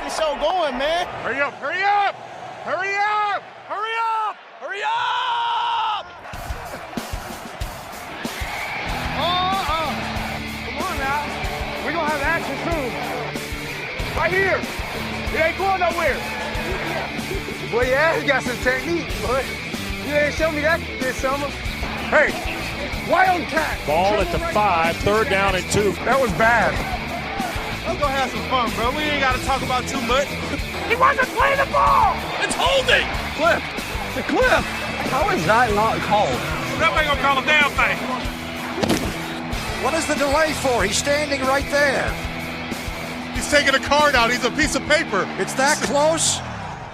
this show going, man. Hurry up, hurry up! Hurry up! Hurry up! Hurry up! Come on now. We're going to have action soon. Right here. It ain't going nowhere. Boy, yeah, you got some technique, boy. You ain't show me that this summer. Hey, wild cat. Ball at the 5, third down and 2. That was bad. Let's go have some fun, bro. We ain't got to talk about too much. He wasn't playing the ball. It's holding! Cliff, the Cliff. How is that not called? That ain't going to call a damn thing. What is the delay for? He's standing right there. He's taking a card out. He's a piece of paper. It's that close?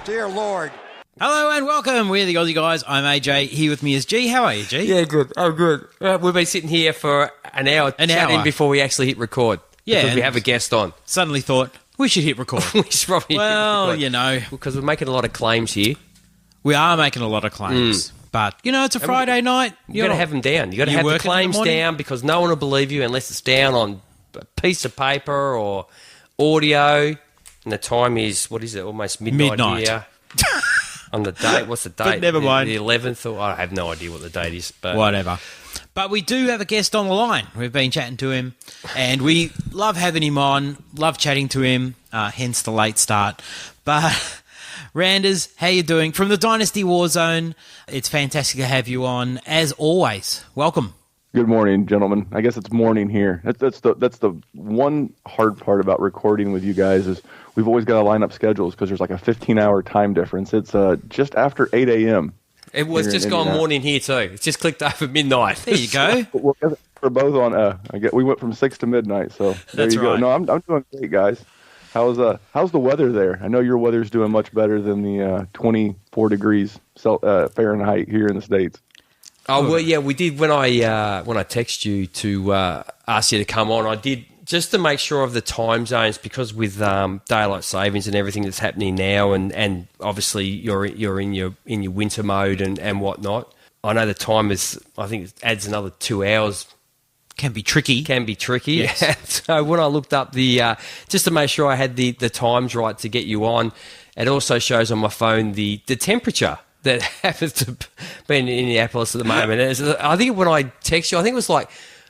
Dear Lord. Hello and welcome. We're the Aussie Guys. I'm AJ. Here with me is G. How are you, G? Yeah, good. I'm good. We've been sitting here for an hour chatting before we actually hit record. Yeah, because we have a guest on. Suddenly thought, we should hit record. We should probably hit record. You know. Because we're making a lot of claims here. We are making a lot of claims. But, you know, it's a Friday night. You got to have them down. You got to have the claims down because no one will believe you unless it's down on a piece of paper or audio. And the time is, what is it, almost midnight. Here. On the date, what's the date? But never mind. The 11th, or I have no idea what the date is. But whatever. But we do have a guest on the line. We've been chatting to him, and we love having him on, love chatting to him, hence the late start. But, Randers, how you doing? From the Dynasty War Zone, it's fantastic to have you on, as always. Welcome. Good morning, gentlemen. I guess it's morning here. That's the one hard part about recording with you guys is we've always got to line up schedules because there's like a 15-hour time difference. It's just after 8 a.m. It was just gone morning here too. It's just clicked over midnight. There you go. We're both on. We went from 6 to midnight, so there That's you go. right. No, I'm doing great, guys. How's the weather there? I know your weather's doing much better than the 24 degrees Fahrenheit here in the States. Oh well, yeah, we did when I texted you to ask you to come on. I did just to make sure of the time zones because with daylight savings and everything that's happening now, and obviously you're in your winter mode and whatnot. I know the time is. I think it adds another 2 hours. Can be tricky. Yes. So when I looked up the just to make sure I had the times right to get you on, it also shows on my phone the temperature that happens to be in Indianapolis at the moment. I think when I text you, I think it was like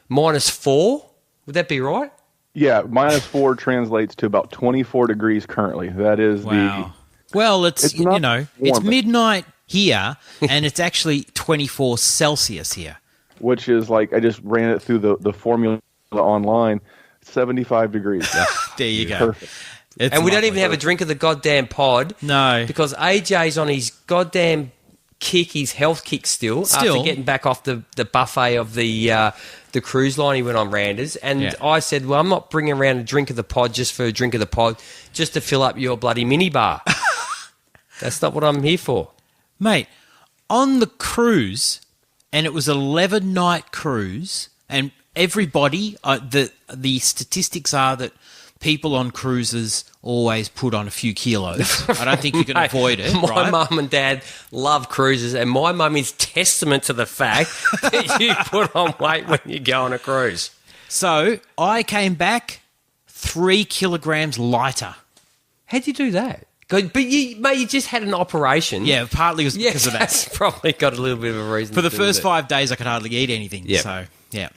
-4. Would that be right? Yeah, -4 translates to about 24 degrees currently. That is Well, it's you not know, warm, it's midnight here, and it's actually 24 Celsius here. which is like I just ran it through the formula online. 75 degrees. There you go. Perfect. And we don't even have a drink of the goddamn pod. No. Because AJ's on his goddamn kick, his health kick still. After getting back off the buffet of the cruise line he went on, Randers. And I said, well, I'm not bringing around a drink of the pod just for a drink of the pod, just to fill up your bloody minibar. That's not what I'm here for. Mate, on the cruise, and it was an 11-night cruise, and everybody, the statistics are that people on cruises always put on a few kilos. I don't think you can avoid it, My right? mum and dad love cruises, and my mum is testament to the fact that you put on weight when you go on a cruise. So I came back 3 kilograms lighter. How'd you do that? But you just had an operation. Yeah, partly was because of that. That's probably got a little bit of a reason. For the first 5 days, I could hardly eat anything. Yeah. So, yeah.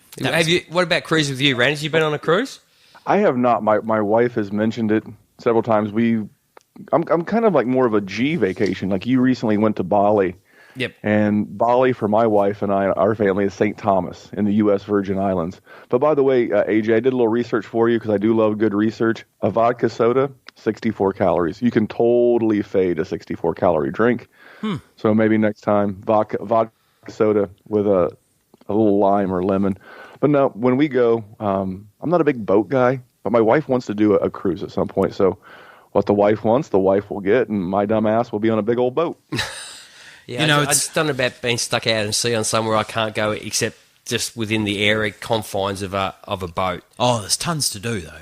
What about cruise with you, Randers? You been on a cruise? I have not. My wife has mentioned it several times. I'm kind of like more of a G vacation. Like you recently went to Bali. Yep. And Bali for my wife and I, our family, is St. Thomas in the U.S. Virgin Islands. But by the way, AJ, I did a little research for you because I do love good research. A vodka soda, 64 calories. You can totally fade a 64-calorie drink. So maybe next time, vodka soda with a little lime or lemon. But no, when we go, I'm not a big boat guy, but my wife wants to do a cruise at some point. So what the wife wants, the wife will get, and my dumb ass will be on a big old boat. Yeah, I just don't know about being stuck out in sea on somewhere I can't go except just within the area confines of a boat. Oh, there's tons to do, though.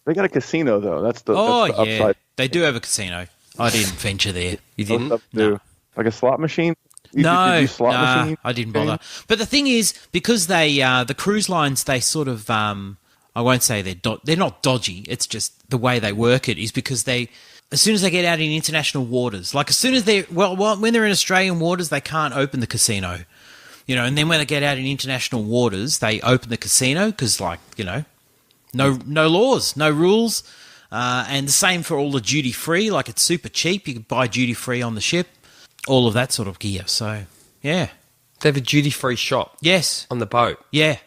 They got a casino, though. That's the yeah. upside. They do have a casino. I didn't venture there. You didn't? No. Like a slot machine? Did No, you slot machine? I didn't bother. But the thing is, because they the cruise lines, they sort of I won't say they're not dodgy. It's just the way they work it is because as soon as they get out in international waters, like as soon as when they're in Australian waters, they can't open the casino, and then when they get out in international waters, they open the casino because, no laws, no rules, and the same for all the duty free. Like it's super cheap. You can buy duty free on the ship, all of that sort of gear. So yeah, they have a duty free shop. Yes, on the boat. Yeah.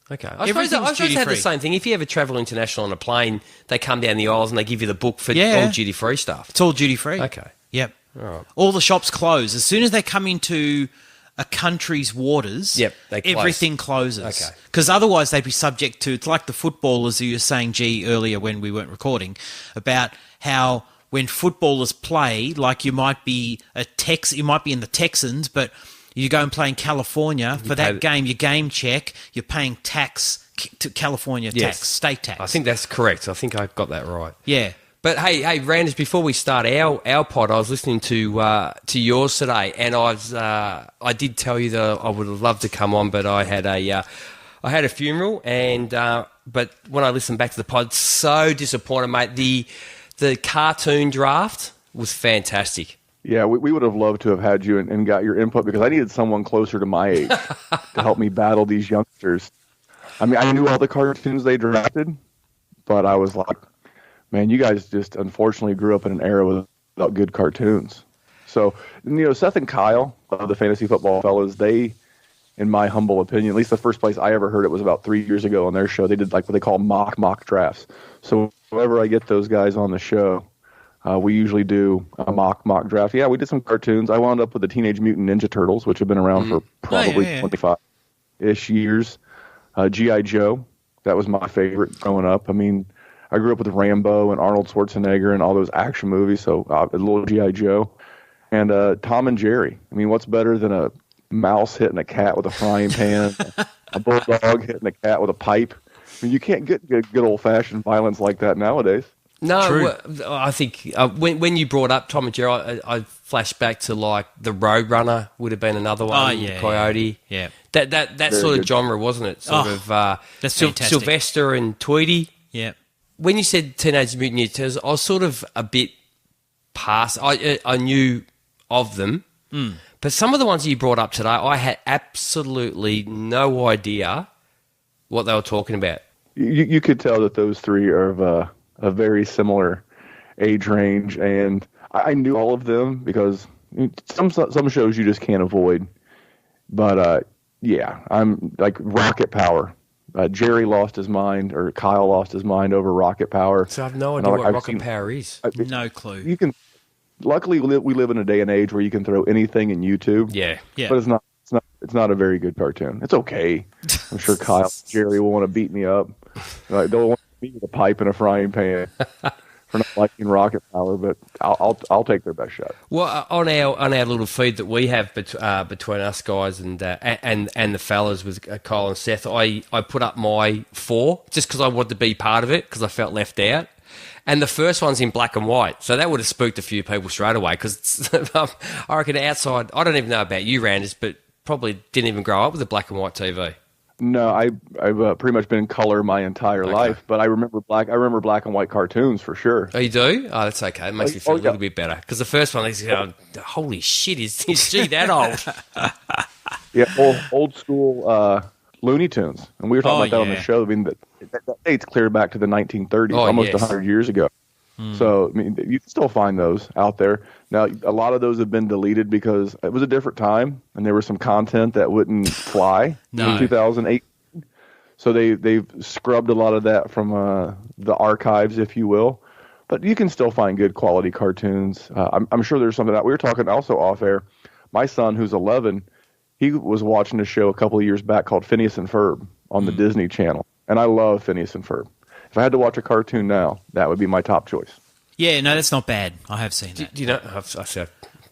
Okay. I suppose they have the same thing. If you ever travel international on a plane, they come down the aisles and they give you the book for all duty-free stuff. It's all duty-free. Okay. Yep. All right. All the shops close. As soon as they come into a country's waters, they close. Everything closes. Okay. Because otherwise they'd be subject to, it's like the footballers who you were saying, G, earlier when we weren't recording, about how when footballers play, like you might be in the Texans, but you go and play in California for that game. Your game check, you're paying tax to California tax, state tax. I think that's correct. I think I got that right. Yeah. But hey, Randers, before we start our pod, I was listening to yours today, and I did tell you that I would have loved to come on, but I had a funeral, and but when I listened back to the pod, so disappointed, mate. The cartoon draft was fantastic. Yeah, we would have loved to have had you and got your input because I needed someone closer to my age to help me battle these youngsters. I mean, I knew all the cartoons they drafted, but I was like, man, you guys just unfortunately grew up in an era without good cartoons. So, Seth and Kyle, the Fantasy Football Fellas, they, in my humble opinion, at least the first place I ever heard it was about 3 years ago on their show. They did like what they call mock drafts. So whenever I get those guys on the show, we usually do a mock draft. Yeah, we did some cartoons. I wound up with the Teenage Mutant Ninja Turtles, which have been around for probably 25-ish years. G.I. Joe, that was my favorite growing up. I mean, I grew up with Rambo and Arnold Schwarzenegger and all those action movies, so a little G.I. Joe. And Tom and Jerry. I mean, what's better than a mouse hitting a cat with a frying pan, a bulldog hitting a cat with a pipe? I mean, you can't get good old-fashioned violence like that nowadays. No, I think when you brought up Tom and Jerry, I flashed back to like the Roadrunner would have been another one. Coyote. Yeah. That sort of genre, wasn't it? That's fantastic. Sylvester and Tweety. Yeah. When you said Teenage Mutant Ninja Turtles, I was sort of a bit past. I knew of them, but some of the ones you brought up today, I had absolutely no idea what they were talking about. You could tell that those three are of a very similar age range, and I knew all of them because some shows you just can't avoid. But I'm like Rocket Power. Jerry lost his mind, or Kyle lost his mind over Rocket Power. So I have no idea what Rocket Power is. No clue. You can. Luckily, we live in a day and age where you can throw anything in YouTube. Yeah. But it's not a very good cartoon. It's okay. I'm sure Kyle and Jerry will want to beat me up. Like, they'll want to beat me with a pipe and a frying pan for not liking Rocket Power, but I'll take their best shot. Well, on our little feed that we have between us guys and the fellas with Kyle and Seth, I put up my 4 just because I wanted to be part of it because I felt left out. And the first one's in black and white, so that would have spooked a few people straight away because I reckon outside, I don't even know about you, Randers, but probably didn't even grow up with a black and white TV. No, I've pretty much been in color my entire life, but I remember black and white cartoons for sure. Oh, you do? Oh, that's okay. It makes me feel a little bit better because the first one is going, holy shit, is G that old? Yeah, old school Looney Tunes, and we were talking about that on the show. I mean, that dates clear back to the 1930s, almost 100 years ago. So, I mean, you can still find those out there. Now, a lot of those have been deleted because it was a different time, and there was some content that wouldn't fly in 2008. So they've scrubbed a lot of that from the archives, if you will. But you can still find good quality cartoons. I'm sure there's something out. We were talking also off air. My son, who's 11, he was watching a show a couple of years back called Phineas and Ferb on the Disney Channel, and I love Phineas and Ferb. If I had to watch a cartoon now, that would be my top choice. Yeah, no, that's not bad. I have seen that. Do you know? I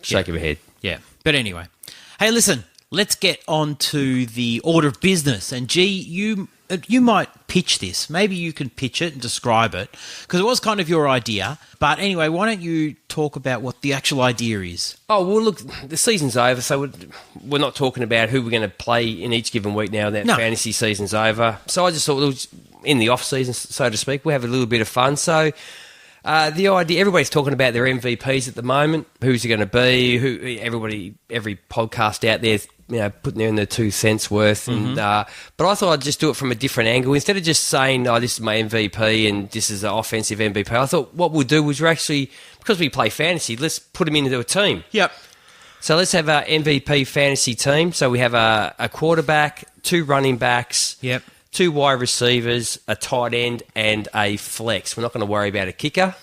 shake of my head. Yeah, but anyway. Hey, listen, let's get on to the order of business. And, G, you might pitch this. Maybe you can pitch it and describe it, because it was kind of your idea. But anyway, why don't you talk about what the actual idea is? Oh, well, look, the season's over, so we're not talking about who we're going to play in each given week now that fantasy season's over. So I just thought, in the off-season, so to speak, we'll have a little bit of fun. So the idea, everybody's talking about their MVPs at the moment. Who's it going to be? Every podcast out there, putting in their 2 cents worth. Mm-hmm. But I thought I'd just do it from a different angle. Instead of just saying, this is my MVP and this is an offensive MVP, I thought what we'll do was we're actually, because we play fantasy, let's put them into a team. Yep. So let's have our MVP fantasy team. So we have a quarterback, 2 running backs, Yep. 2 wide receivers, a tight end, and a flex. We're not going to worry about a kicker.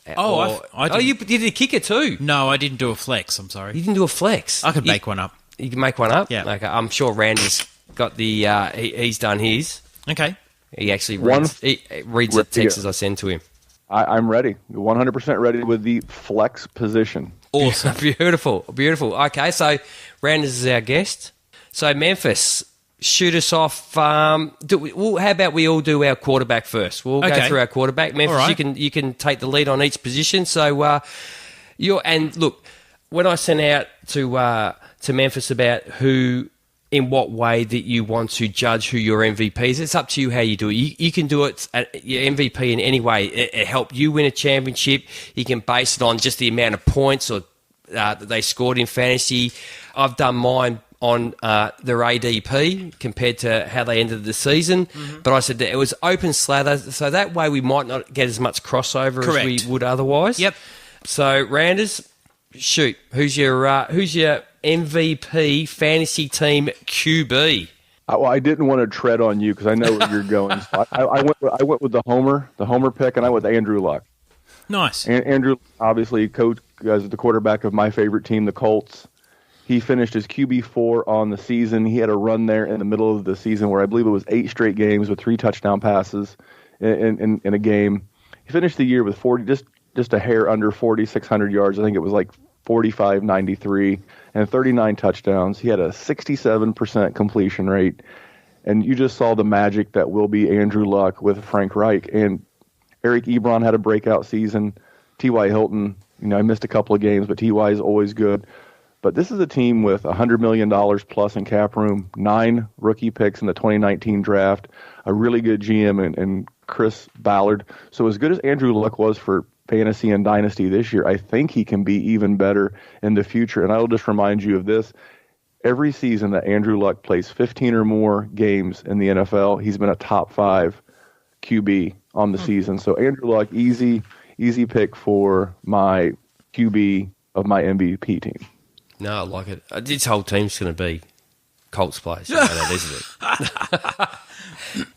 You did a kicker too? No, I didn't do a flex. I'm sorry. You didn't do a flex? I could make one up. You can make one up? Yeah. Okay, I'm sure Randy's got the... he's done his. Okay. He actually reads the texts I send to him. I'm ready. 100% ready with the flex position. Awesome. Beautiful. Okay, so Randers is our guest. So Memphis, shoot us off. How about we all do our quarterback first? We'll go through our quarterback. Memphis, right. you can take the lead on each position. So look, when I sent out to Memphis about in what way that you want to judge who your MVP is, it's up to you how you do it. You can do it your MVP in any way. It helped you win a championship. You can base it on just the amount of points that they scored in fantasy. I've done mine on their ADP compared to how they ended the season. Mm-hmm. But I said that it was open slather, so that way we might not get as much crossover as we would otherwise. Yep. So, Randers, shoot. Who's your MVP fantasy team QB? I didn't want to tread on you because I know where you're going. So I went with the homer pick, and I went with Andrew Luck. Nice. Andrew, obviously, coach as the quarterback of my favorite team, the Colts. He finished his QB4 on the season. He had a run there in the middle of the season where I believe it was 8 straight games with 3 touchdown passes in a game. He finished the year with 40, just a hair under 4,600 yards. I think it was like 45.93 and 39 touchdowns. He had a 67% completion rate. And you just saw the magic that will be Andrew Luck with Frank Reich. And Eric Ebron had a breakout season. T.Y. Hilton, I missed a couple of games, but T.Y. is always good. But this is a team with $100 million plus in cap room, 9 rookie picks in the 2019 draft, a really good GM and Chris Ballard. So as good as Andrew Luck was for fantasy and dynasty this year, I think he can be even better in the future. And I will just remind you of this. Every season that Andrew Luck plays 15 or more games in the NFL, he's been a top 5 QB on the season. So Andrew Luck, easy pick for my QB of my MVP team. No, I like it. This whole team's going to be Colts players, isn't it?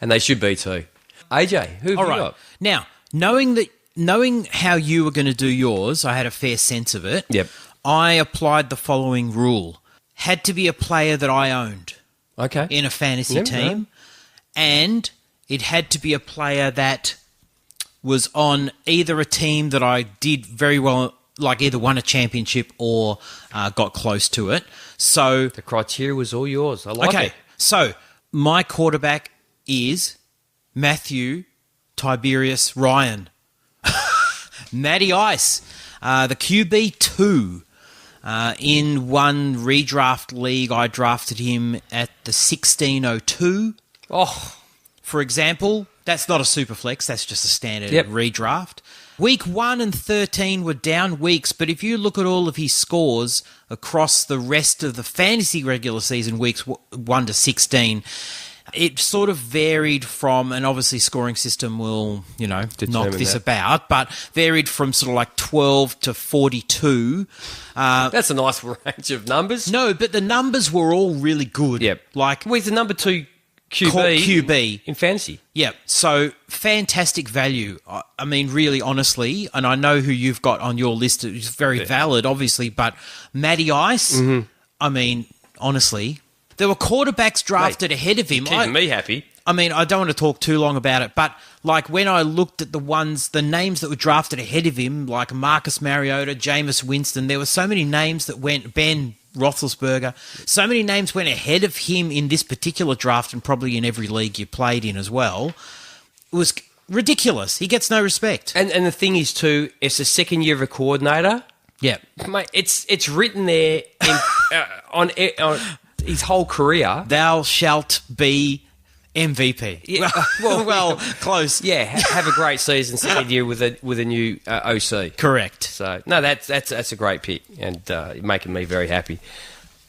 And they should be too. AJ, who have you got? Now, knowing how you were going to do yours, I had a fair sense of it. Yep. I applied the following rule. Had to be a player that I owned. Okay. In a fantasy team. And it had to be a player that was on either a team that I did very well, like either won a championship or got close to it. So the criteria was all yours. I like it. Okay, so my quarterback is Matthew Tiberius Ryan. Matty Ice, the QB2. In one redraft league, I drafted him at the 1602. Oh, for example, that's not a super flex. That's just a standard redraft. Week 1 and 13 were down weeks, but if you look at all of his scores across the rest of the fantasy regular season, weeks 1 to 16, it sort of varied from, and obviously scoring system will, knock this about, but varied from sort of like 12 to 42. That's a nice range of numbers. No, but the numbers were all really good. Yep. He's the number 2 QB in fantasy. Yeah, so fantastic value. I mean, really, honestly, and I know who you've got on your list. It's very valid, obviously, but Matty Ice, I mean, honestly, there were quarterbacks drafted ahead of him. Keeping me happy. I mean, I don't want to talk too long about it, but when I looked at the names that were drafted ahead of him, like Marcus Mariota, Jameis Winston, there were so many names that went, Ben Roethlisberger, so many names went ahead of him in this particular draft and probably in every league you played in as well. It was ridiculous. He gets no respect. And the thing is, too, it's the second year of a coordinator. Yeah. Mate, it's written there on his whole career. Thou shalt be MVP. Yeah, well, close. Yeah, have a great season second year with a new OC. Correct. So no, that's a great pick, and making me very happy.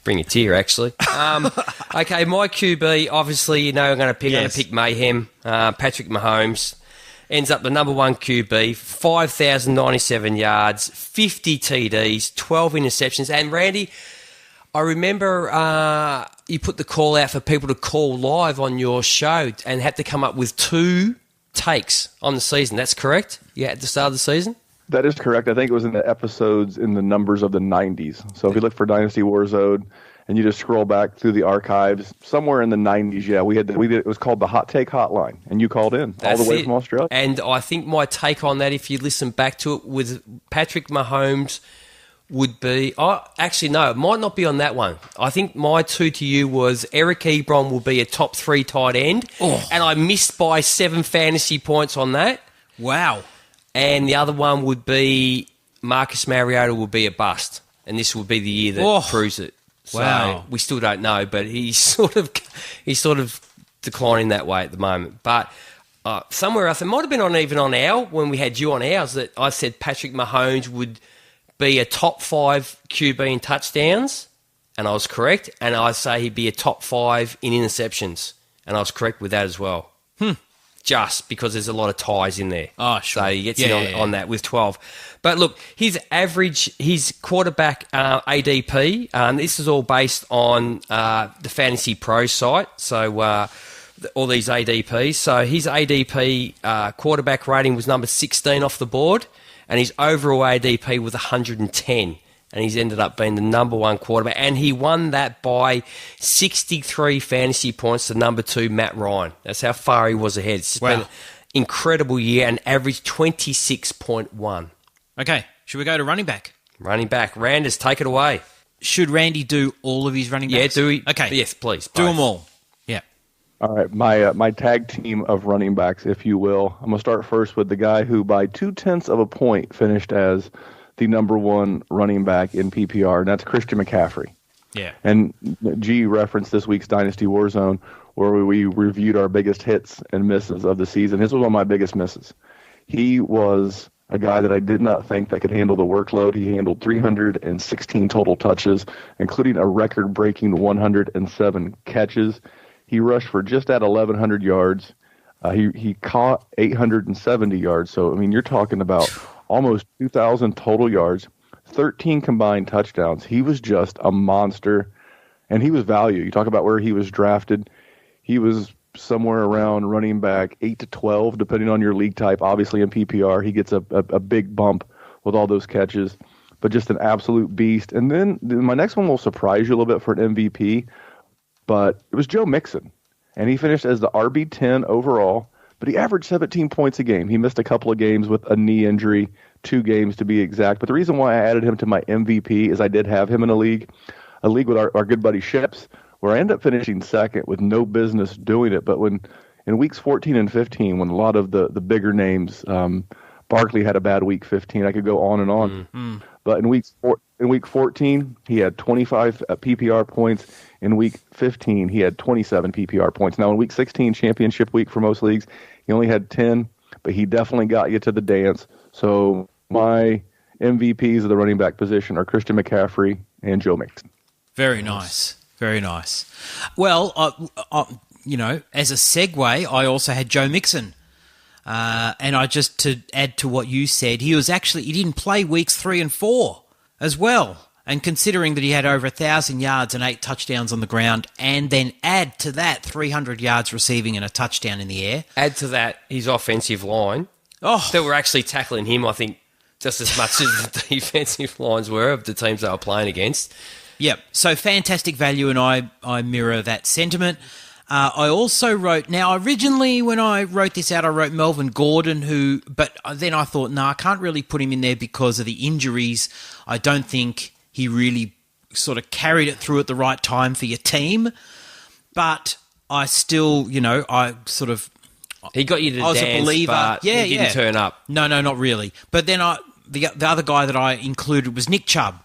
Bring a tear, actually. Okay, my QB. Obviously, you know I'm going to pick. Yes. I'm going to pick Mayhem. Patrick Mahomes ends up the number one QB. 5,097 yards, 50 TDs, 12 interceptions, and Randy. I remember you put the call out for people to call live on your show and had to come up with 2 takes on the season. That's correct? Yeah, at the start of the season? That is correct. I think it was in the episodes in the numbers of the 90s. So if you look for Dynasty War Zone and you just scroll back through the archives, somewhere in the 90s, yeah, we did. It was called the Hot Take Hotline, and you called in all the way from Australia. And I think my take on that, if you listen back to it, with Patrick Mahomes would be... Oh, actually, no, it might not be on that one. I think my 2 to you was Eric Ebron will be a top 3 tight end, and I missed by 7 fantasy points on that. Wow. And the other one would be Marcus Mariota will be a bust, and this will be the year that proves it. So wow. We still don't know, but he's sort of declining that way at the moment. But somewhere else, it might have been even on when we had you on ours, that I said Patrick Mahomes would be a top 5 QB in touchdowns, and I was correct. And I say he'd be a top 5 in interceptions, and I was correct with that as well. Just because there's a lot of ties in there. Oh, sure. So he gets on that with 12. But look, his quarterback ADP, this is all based on the Fantasy Pro site, so all these ADPs. So his ADP quarterback rating was number 16 off the board, and his overall ADP was 110, and he's ended up being the number 1 quarterback, and he won that by 63 fantasy points to number 2, Matt Ryan. That's how far he was ahead. It's been an incredible year, and averaged 26.1. Okay, should we go to running back? Running back. Randers, take it away. Should Randy do all of his running backs? Yeah, do we? Okay. Yes, please. Do them all. Yeah. All right, my tag team of running backs, if you will. I'm going to start first with the guy who, by 0.2 of a point, finished as the number 1 running back in PPR, and that's Christian McCaffrey. Yeah. And G referenced this week's Dynasty War Zone, where we reviewed our biggest hits and misses of the season. His was one of my biggest misses. He was a guy that I did not think that could handle the workload. He handled 316 total touches, including a record-breaking 107 catches. He rushed for just at 1,100 yards. He caught 870 yards. So, I mean, you're talking about almost 2,000 total yards, 13 combined touchdowns. He was just a monster, and he was value. You talk about where he was drafted. He was somewhere around running back 8 to 12, depending on your league type. Obviously, in PPR, he gets a big bump with all those catches, but just an absolute beast. And then my next one will surprise you a little bit for an MVP, but it was Joe Mixon, and he finished as the RB10 overall. But he averaged 17 points a game. He missed a couple of games with a knee injury, 2 games to be exact. But the reason why I added him to my MVP is I did have him in a league with our good buddy Ships, where I ended up finishing second with no business doing it. But when in weeks 14 and 15, when a lot of the bigger names, Barkley had a bad week 15, I could go on and on. Mm-hmm. But in week 14, he had 25 PPR points. In week 15, he had 27 PPR points. Now, in week 16, championship week for most leagues, he only had 10, but he definitely got you to the dance. So my MVPs of the running back position are Christian McCaffrey and Joe Mixon. Very nice. Very nice. Well, as a segue, I also had Joe Mixon. And to add to what you said, he didn't play weeks 3 and 4 as well. And considering that he had over 1,000 yards and 8 touchdowns on the ground, and then add to that 300 yards receiving and a touchdown in the air. Add to that his offensive line. That were actually tackling him, I think, just as much as the defensive lines were of the teams they were playing against. Yep. So fantastic value, and I mirror that sentiment. I also wrote, now originally when I wrote this out, I wrote Melvin Gordon, but then I thought, I can't really put him in there because of the injuries. I don't think he really sort of carried it through at the right time for your team. But I still, I sort of He got you to I was dance, a believer. but Yeah, he didn't turn up. No, not really. But then the other guy that I included was Nick Chubb.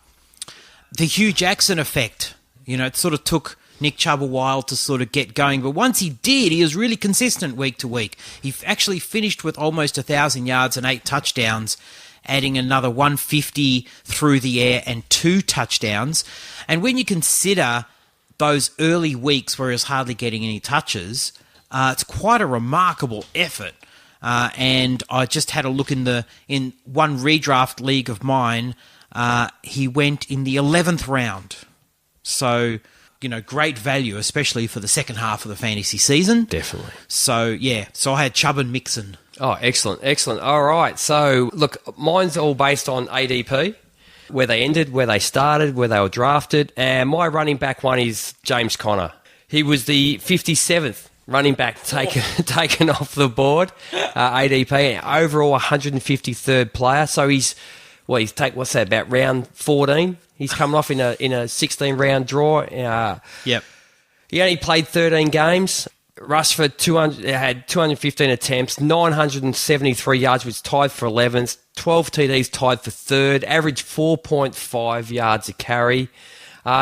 The Hugh Jackson effect. It sort of took Nick Chubb a while to sort of get going. But once he did, he was really consistent week to week. He actually finished with almost 1,000 yards and 8 touchdowns, adding another 150 through the air and 2 touchdowns. And when you consider those early weeks where he was hardly getting any touches, it's quite a remarkable effort. And I just had a look in one redraft league of mine. He went in the 11th round. So, great value, especially for the second half of the fantasy season. Definitely. So, yeah. So I had Chubb and Mixon. Oh, excellent. All right. So, look, mine's all based on ADP, where they ended, where they started, where they were drafted. And my running back one is James Conner. He was the 57th running back taken off the board, ADP, overall 153rd player. So he's about round 14? He's coming off in a 16-round draw. Yep. He only played 13 games. Rushed for had 215 attempts, 973 yards, which tied for 11th. 12 TDs, tied for 3rd. Averaged 4.5 yards a carry.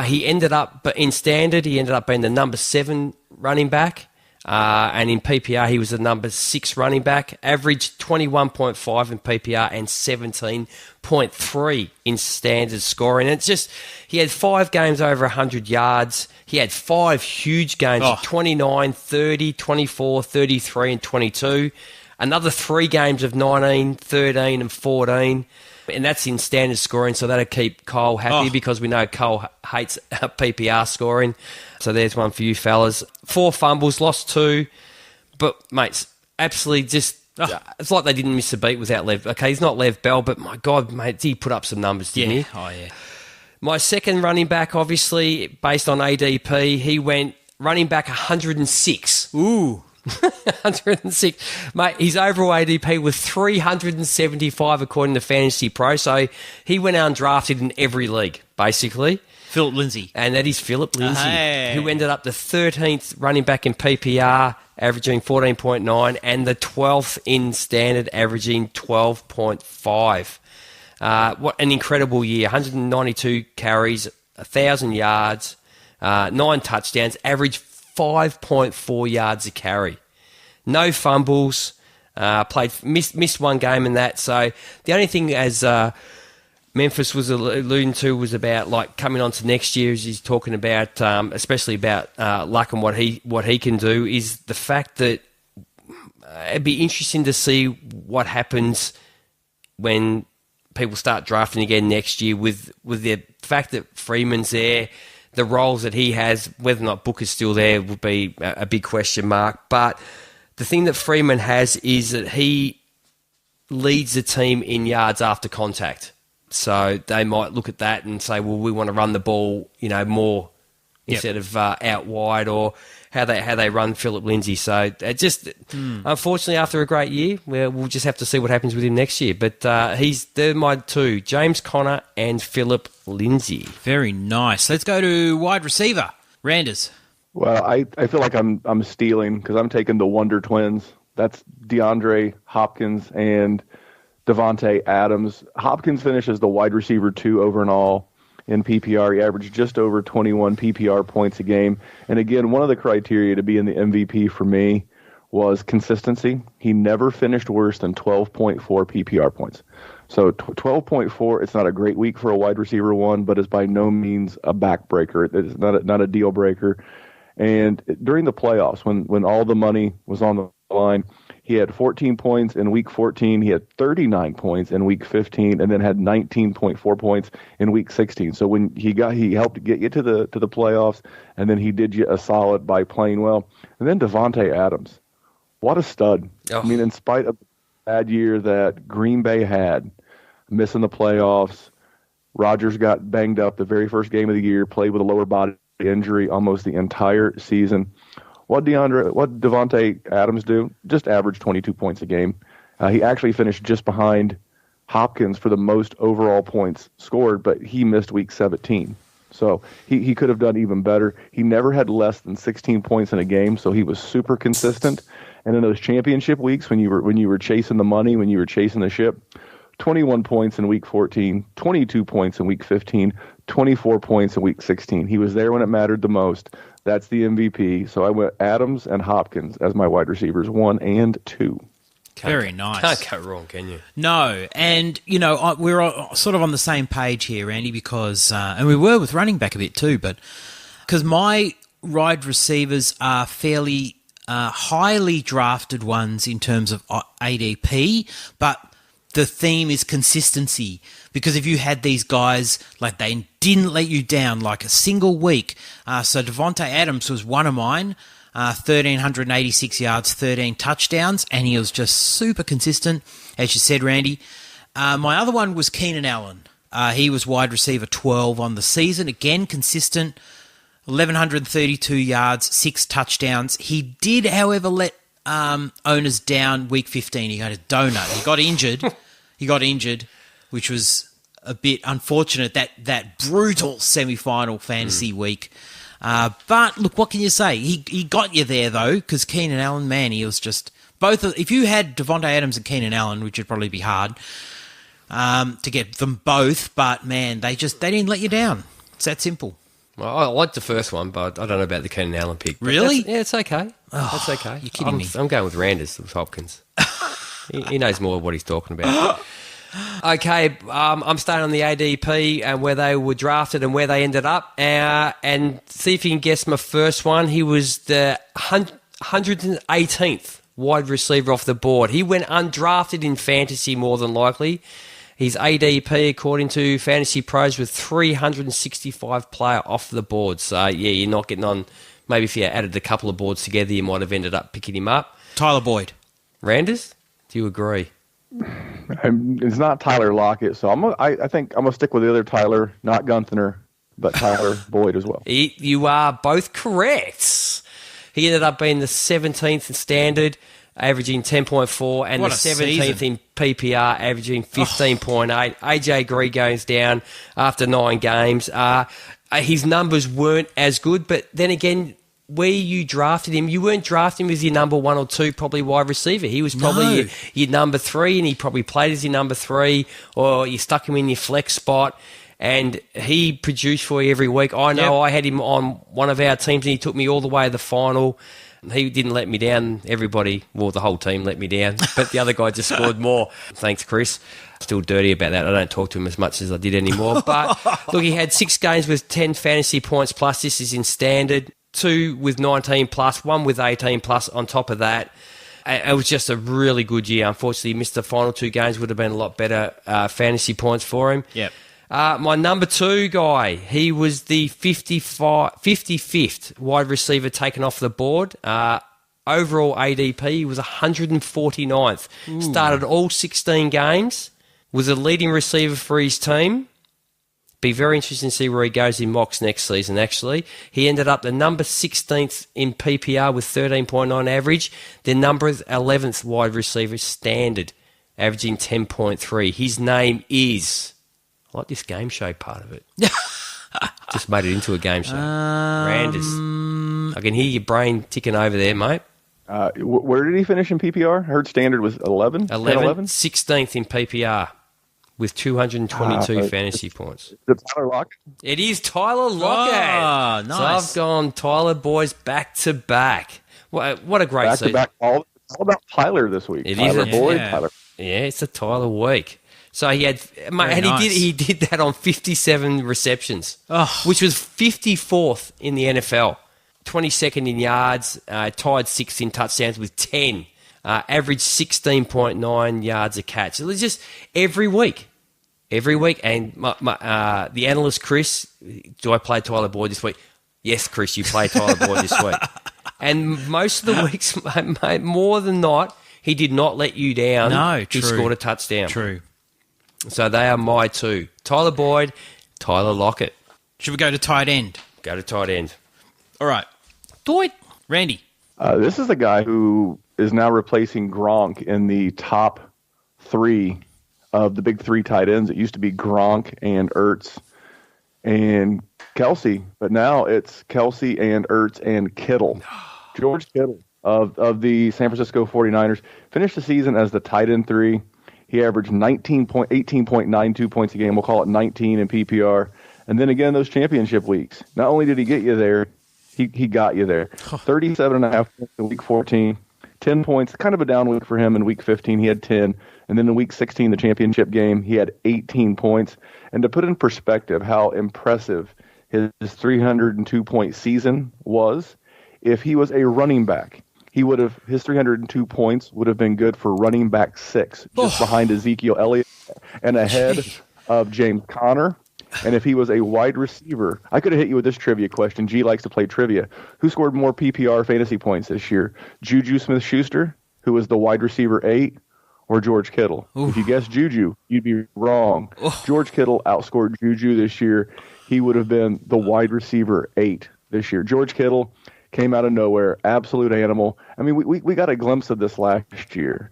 He ended up, but in standard, he ended up being the number 7 running back. And in PPR, he was the number 6 running back. Averaged 21.5 in PPR and 17.3 in standard scoring. And it's just, he had 5 games over 100 yards. He had 5 huge games, 29, 30, 24, 33, and 22. Another 3 games of 19, 13, and 14. And that's in standard scoring, so that'll keep Cole happy because we know Cole hates PPR scoring. So there's one for you fellas. 4 fumbles, lost 2. But, mates, absolutely just... it's like they didn't miss a beat without Lev. Okay, he's not Lev Bell, but my God, mate, he put up some numbers, didn't he? Oh, yeah. My second running back, obviously, based on ADP, he went running back 106. Ooh. 106. Mate, his overall ADP was 375 according to Fantasy Pro, so he went undrafted in every league, basically. Philip Lindsay. And that is Philip Lindsay, Hey. who ended up the 13th running back in PPR, averaging 14.9, and the 12th in standard, averaging 12.5. What an incredible year. 192 carries, 1,000 yards, 9 touchdowns, average 5.4 yards a carry. No fumbles, missed 1 game in that. So the only thing, as Memphis was alluding to, was about like coming on to next year, as he's talking about, especially about Luck and what he can do, is the fact that it'd be interesting to see what happens when people start drafting again next year with the fact that Freeman's there. The roles that he has, whether or not Booker's still there, would be a big question mark. But the thing that Freeman has is that he leads the team in yards after contact. So they might look at that and say, well, we want to run the ball, more instead of out wide, or how they run Philip Lindsay. So it just, unfortunately, after a great year, we'll just have to see what happens with him next year. But they're my 2, James Conner and Philip Lindsay. Very nice. Let's go to wide receiver. Randers. Well, I feel like I'm stealing because I'm taking the Wonder Twins. That's DeAndre Hopkins and Devontae Adams. Hopkins finishes the wide receiver 2 over and all in PPR. He averaged just over 21 PPR points a game. And again, one of the criteria to be in the MVP for me was consistency. He never finished worse than 12.4 PPR points. So 12.4, it's not a great week for a wide receiver 1, but it's by no means a backbreaker. It's not a deal breaker. And during the playoffs, when all the money was on the line, he had 14 points in week 14. He had 39 points in week 15, and then had 19.4 points in week 16. So when he helped get you to the playoffs, and then he did you a solid by playing well. And then Devontae Adams, what a stud! Oh. I mean, in spite of the bad year that Green Bay had, missing the playoffs, Rodgers got banged up the very first game of the year, played with a lower body injury almost the entire season. What Devontae Adams do? Just averaged 22 points a game. He actually finished just behind Hopkins for the most overall points scored, but he missed week 17. So he could have done even better. He never had less than 16 points in a game, so he was super consistent. And in those championship weeks, when you were chasing the money, when you were chasing the ship, 21 points in week 14, 22 points in week 15, 24 points in week 16. He was there when it mattered the most. That's the MVP. So I went Adams and Hopkins as my wide receivers, 1 and 2. Very nice. Can't go wrong, can you? No, and, we're sort of on the same page here, Randy, because, and we were with running back a bit too, but because my wide receivers are fairly highly drafted ones in terms of ADP, but the theme is consistency, because if you had these guys, like, they didn't let you down like a single week. So Devontae Adams was one of mine, 1,386 yards, 13 touchdowns, and he was just super consistent, as you said, Randy. My other one was Keenan Allen. He was wide receiver 12 on the season, again, consistent, 1,132 yards, 6 touchdowns. He did, however, let owners down week 15. He got a donut. He got injured, which was a bit unfortunate, that brutal semi-final fantasy week. But look, what can you say? He got you there, though, because Keenan Allen, man, he was just both. If you had Devontae Adams and Keenan Allen, which would probably be hard to get them both, but man, they didn't let you down. It's that simple. Well, I like the first one, but I don't know about the Keenan Allen pick. Really? Yeah, it's okay. That's okay. You're kidding me. I'm going with Randers with Hopkins. he knows more what he's talking about. Okay, I'm staying on the ADP and where they were drafted and where they ended up. And see if you can guess my first one. He was the 118th wide receiver off the board. He went undrafted in fantasy more than likely. His ADP, according to Fantasy Pros, was 365 player off the board. So, yeah, you're not getting on. Maybe if you added a couple of boards together, you might have ended up picking him up. Tyler Boyd. Randers, do you agree? It's not Tyler Lockett, so I think I'm going to stick with the other Tyler, not Gunther, but Tyler Boyd as well. You are both correct. He ended up being the 17th in standard, averaging 10.4, and the 17th in PPR, averaging 15.8. AJ Green goes down after 9 games. His numbers weren't as good, but then again, where you drafted him, you weren't drafting him as your number 1 or 2 probably wide receiver. He was probably your number 3, and he probably played as your number 3, or you stuck him in your flex spot, and he produced for you every week. I know I had him on one of our teams, and he took me all the way to the final. He didn't let me down. Everybody, well, the whole team let me down, but the other guy just scored more. Thanks, Chris. Still dirty about that. I don't talk to him as much as I did anymore. But look, he had 6 games with 10 fantasy points plus. This is in standard. 2 with 19 plus, 1 with 18 plus on top of that. It was just a really good year. Unfortunately, he missed the final 2 games. Would have been a lot better fantasy points for him. Yep. My number 2 guy, he was the 55th wide receiver taken off the board. Overall ADP, he was 149th. Ooh. Started all 16 games. Was a leading receiver for his team. Be very interesting to see where he goes in mocks next season, actually. He ended up the number 16th in PPR with 13.9 average. The number 11th wide receiver standard, averaging 10.3. His name is... I like this game show part of it. Just made it into a game show. Randers. I can hear your brain ticking over there, mate. Where did he finish in PPR? I heard standard was 11? 11? 16th in PPR. With 222 fantasy points. Is it Tyler Lockett? It is Tyler Lockett. Oh, nice. So I've gone Tyler boys back to back. What a great back season. To back. All about Tyler this week. It Tyler is. Boyd, Yeah. Tyler. Yeah, it's a Tyler week. So he had, and nice. he did that on 57 receptions, which was 54th in the NFL. 22nd in yards, tied 6th in touchdowns with 10. Averaged 16.9 yards a catch. It was just every week. And the analyst, Chris, do I play Tyler Boyd this week? Yes, Chris, you play Tyler Boyd this week. And most of the weeks, mate, more than not, he did not let you down. No, true. He scored a touchdown. True. So they are my 2. Tyler Boyd, Tyler Lockett. Should we go to tight end? Go to tight end. All right. Boyd. Randy. This is a guy who is now replacing Gronk in the top 3 of the big 3 tight ends. It used to be Gronk and Ertz and Kelsey, but now it's Kelsey and Ertz and Kittle. George Kittle. of the San Francisco 49ers. Finished the season as the tight end 3. He averaged 18.92 points a game. We'll call it 19 in PPR. And then again, those championship weeks. Not only did he get you there, he got you there. 37.5 points in week 14. 10 points, kind of a down week for him in week 15. He had 10. And then in week 16, the championship game, he had 18 points. And to put in perspective how impressive his 302-point season was, if he was a running back, his 302 points would have been good for running back 6, just behind Ezekiel Elliott and ahead of James Conner. And if he was a wide receiver, I could have hit you with this trivia question. G likes to play trivia. Who scored more PPR fantasy points this year? Juju Smith-Schuster, who was the wide receiver 8, or George Kittle? Oof. If you guessed Juju, you'd be wrong. Oof. George Kittle outscored Juju this year. He would have been the wide receiver 8 this year. George Kittle came out of nowhere, absolute animal. I mean, we got a glimpse of this last year.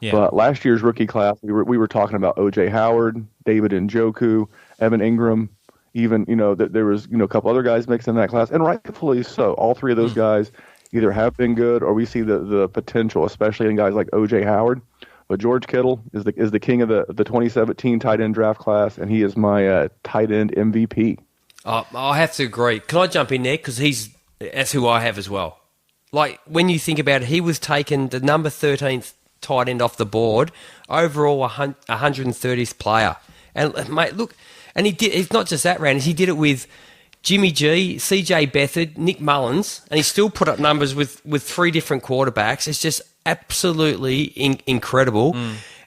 Yeah. But last year's rookie class, we were talking about O.J. Howard, David Njoku, Evan Ingram, even, there was, a couple other guys mixed in that class, and rightfully so. All three of those guys either have been good or we see the potential, especially in guys like O.J. Howard. But George Kittle is the king of the 2017 tight end draft class, and he is my tight end MVP. I have to agree. Can I jump in there? Because that's who I have as well. Like, when you think about it, he was taken the number 13th tight end off the board, overall 130th player. And, mate, look, and it's not just that, Rand, he did it with Jimmy G, CJ Beathard, Nick Mullins, and he still put up numbers with 3 different quarterbacks. It's just absolutely incredible.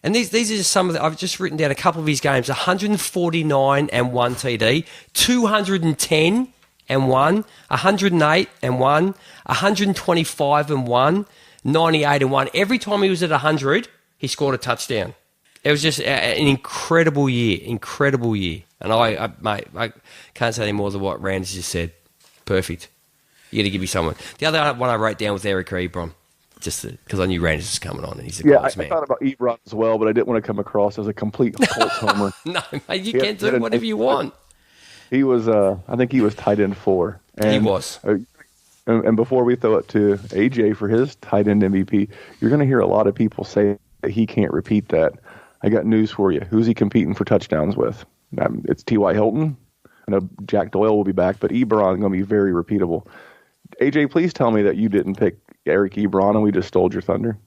And these are just some of I've just written down a couple of his games: 149 and 1 TD, 210 and 1, 108 and 1, 125 and 1, 98 and 1. Every time he was at 100, he scored a touchdown. It was just an incredible year. And I can't say any more than what Rand just said. Perfect. You got to give me someone. The other one I wrote down was Eric Ebron, just because I knew Rand was coming on and he's a close man. I thought about Ebron as well, but I didn't want to come across as a complete Colts homer. No, mate, you can do whatever you want. He was, I think he was tight end 4. And, he was. And before we throw it to AJ for his tight end MVP, you're going to hear a lot of people say that he can't repeat that. I got news for you. Who's he competing for touchdowns with? It's T.Y. Hilton. I know Jack Doyle will be back, but Ebron is going to be very repeatable. AJ, please tell me that you didn't pick Eric Ebron and we just stole your thunder.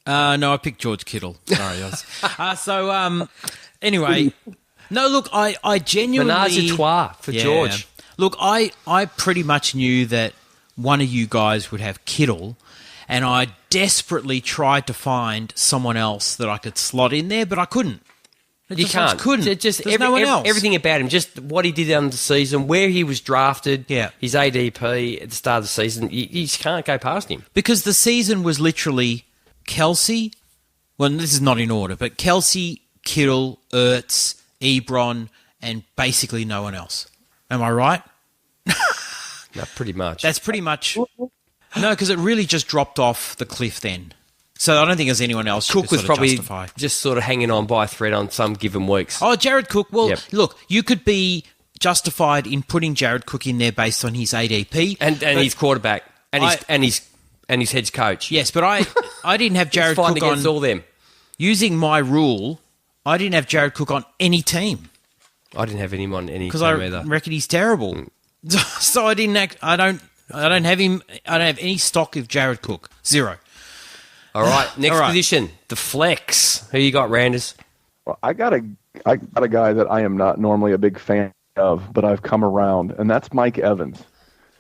No, I picked George Kittle. Sorry. Anyway, no, look, I genuinely... Menage a trois for George. Look, I pretty much knew that one of you guys would have Kittle, and I desperately tried to find someone else that I could slot in there, but I couldn't. You can't. There's no one else. Everything about him, just what he did on the season, where he was drafted, his ADP at the start of the season, you just can't go past him. Because the season was literally Kelsey, well, this is not in order, but Kelsey, Kittle, Ertz, Ebron, and basically no one else. Am I right? No, pretty much. That's pretty much... No, because it really just dropped off the cliff then. So I don't think there's anyone else Cook was probably justify. Just sort of hanging on by a thread on some given weeks. Oh, Jared Cook. Well, Look, you could be justified in putting Jared Cook in there based on his ADP. And his quarterback. And his head coach. Yes, but I didn't have Jared Cook against all them. Using my rule, I didn't have Jared Cook on any team. I didn't have him on any team either. Because I reckon he's terrible. So I didn't I don't have him. I don't have any stock of Jared Cook. 0. All right, next position, the flex. Who you got, Randers? Well, I got a guy that I am not normally a big fan of, but I've come around, and that's Mike Evans.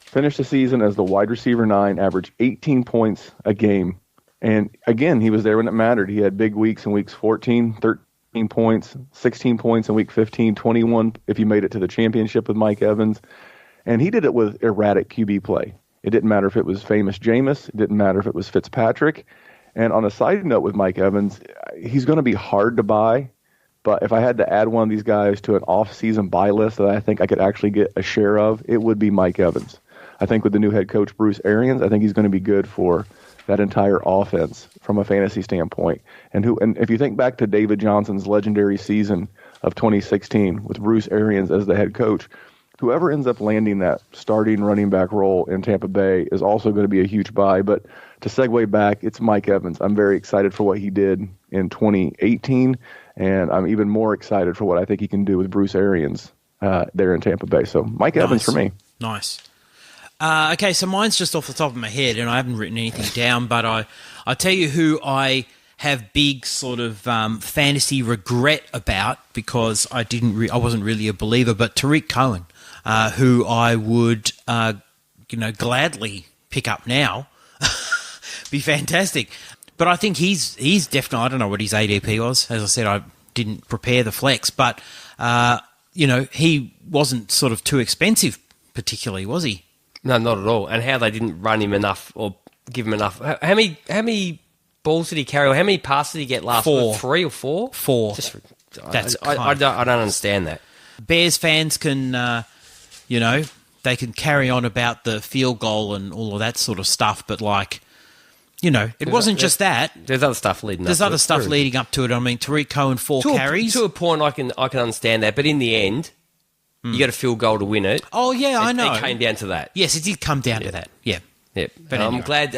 Finished the season as the wide receiver 9, averaged 18 points a game. And again, he was there when it mattered. He had big weeks in weeks 14, 13 points, 16 points in week 15, 21 if you made it to the championship with Mike Evans. And he did it with erratic QB play. It didn't matter if it was famous Jameis. It didn't matter if it was Fitzpatrick. And on a side note with Mike Evans, he's going to be hard to buy. But if I had to add one of these guys to an off-season buy list that I think I could actually get a share of, it would be Mike Evans. I think with the new head coach, Bruce Arians, I think he's going to be good for that entire offense from a fantasy standpoint. And if you think back to David Johnson's legendary season of 2016 with Bruce Arians as the head coach, whoever ends up landing that starting running back role in Tampa Bay is also going to be a huge buy. But to segue back, it's Mike Evans. I'm very excited for what he did in 2018, and I'm even more excited for what I think he can do with Bruce Arians there in Tampa Bay. So Mike Evans for me. Nice. Okay, so mine's just off the top of my head, and I haven't written anything down, but I'll tell you who I have big sort of fantasy regret about because I wasn't really a believer, but Tariq Cohen, who I would gladly pick up now, be fantastic. But I think he's definitely, I don't know what his ADP was. As I said, I didn't prepare the flex, but he wasn't sort of too expensive, particularly, was he? No, not at all. And how they didn't run him enough or give him enough. How many balls did he carry? Or how many passes did he get last week? 3 or 4? 4. I don't understand that. Bears fans can, they can carry on about the field goal and all of that sort of stuff, but it wasn't just that. There's other stuff leading up to it. There's other stuff leading up to it. I mean, Tariq Cohen, 4 carries. To a point, I can understand that, but in the end, you got a field goal to win it. Oh, yeah, I know. It came down to that. Yes, it did come down to that. Yeah. Yep. But I'm anyway. glad.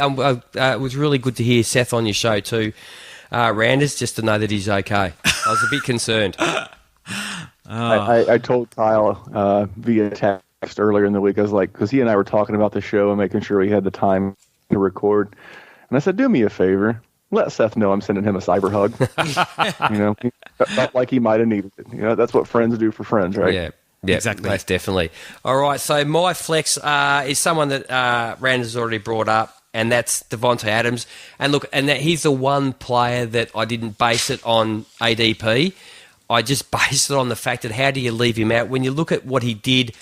It was really good to hear Seth on your show too, Randers, just to know that he's okay. I was a bit concerned. I told Kyle via text earlier in the week, I was like, because he and I were talking about the show and making sure we had the time to record. And I said, do me a favor. Let Seth know I'm sending him a cyber hug. He felt like he might have needed it. That's what friends do for friends, right? Yeah. Yeah, exactly. Most definitely. All right, so my flex is someone that Rand has already brought up, and that's Devontae Adams. And look, he's the one player that I didn't base it on ADP. I just based it on the fact that how do you leave him out? When you look at what he did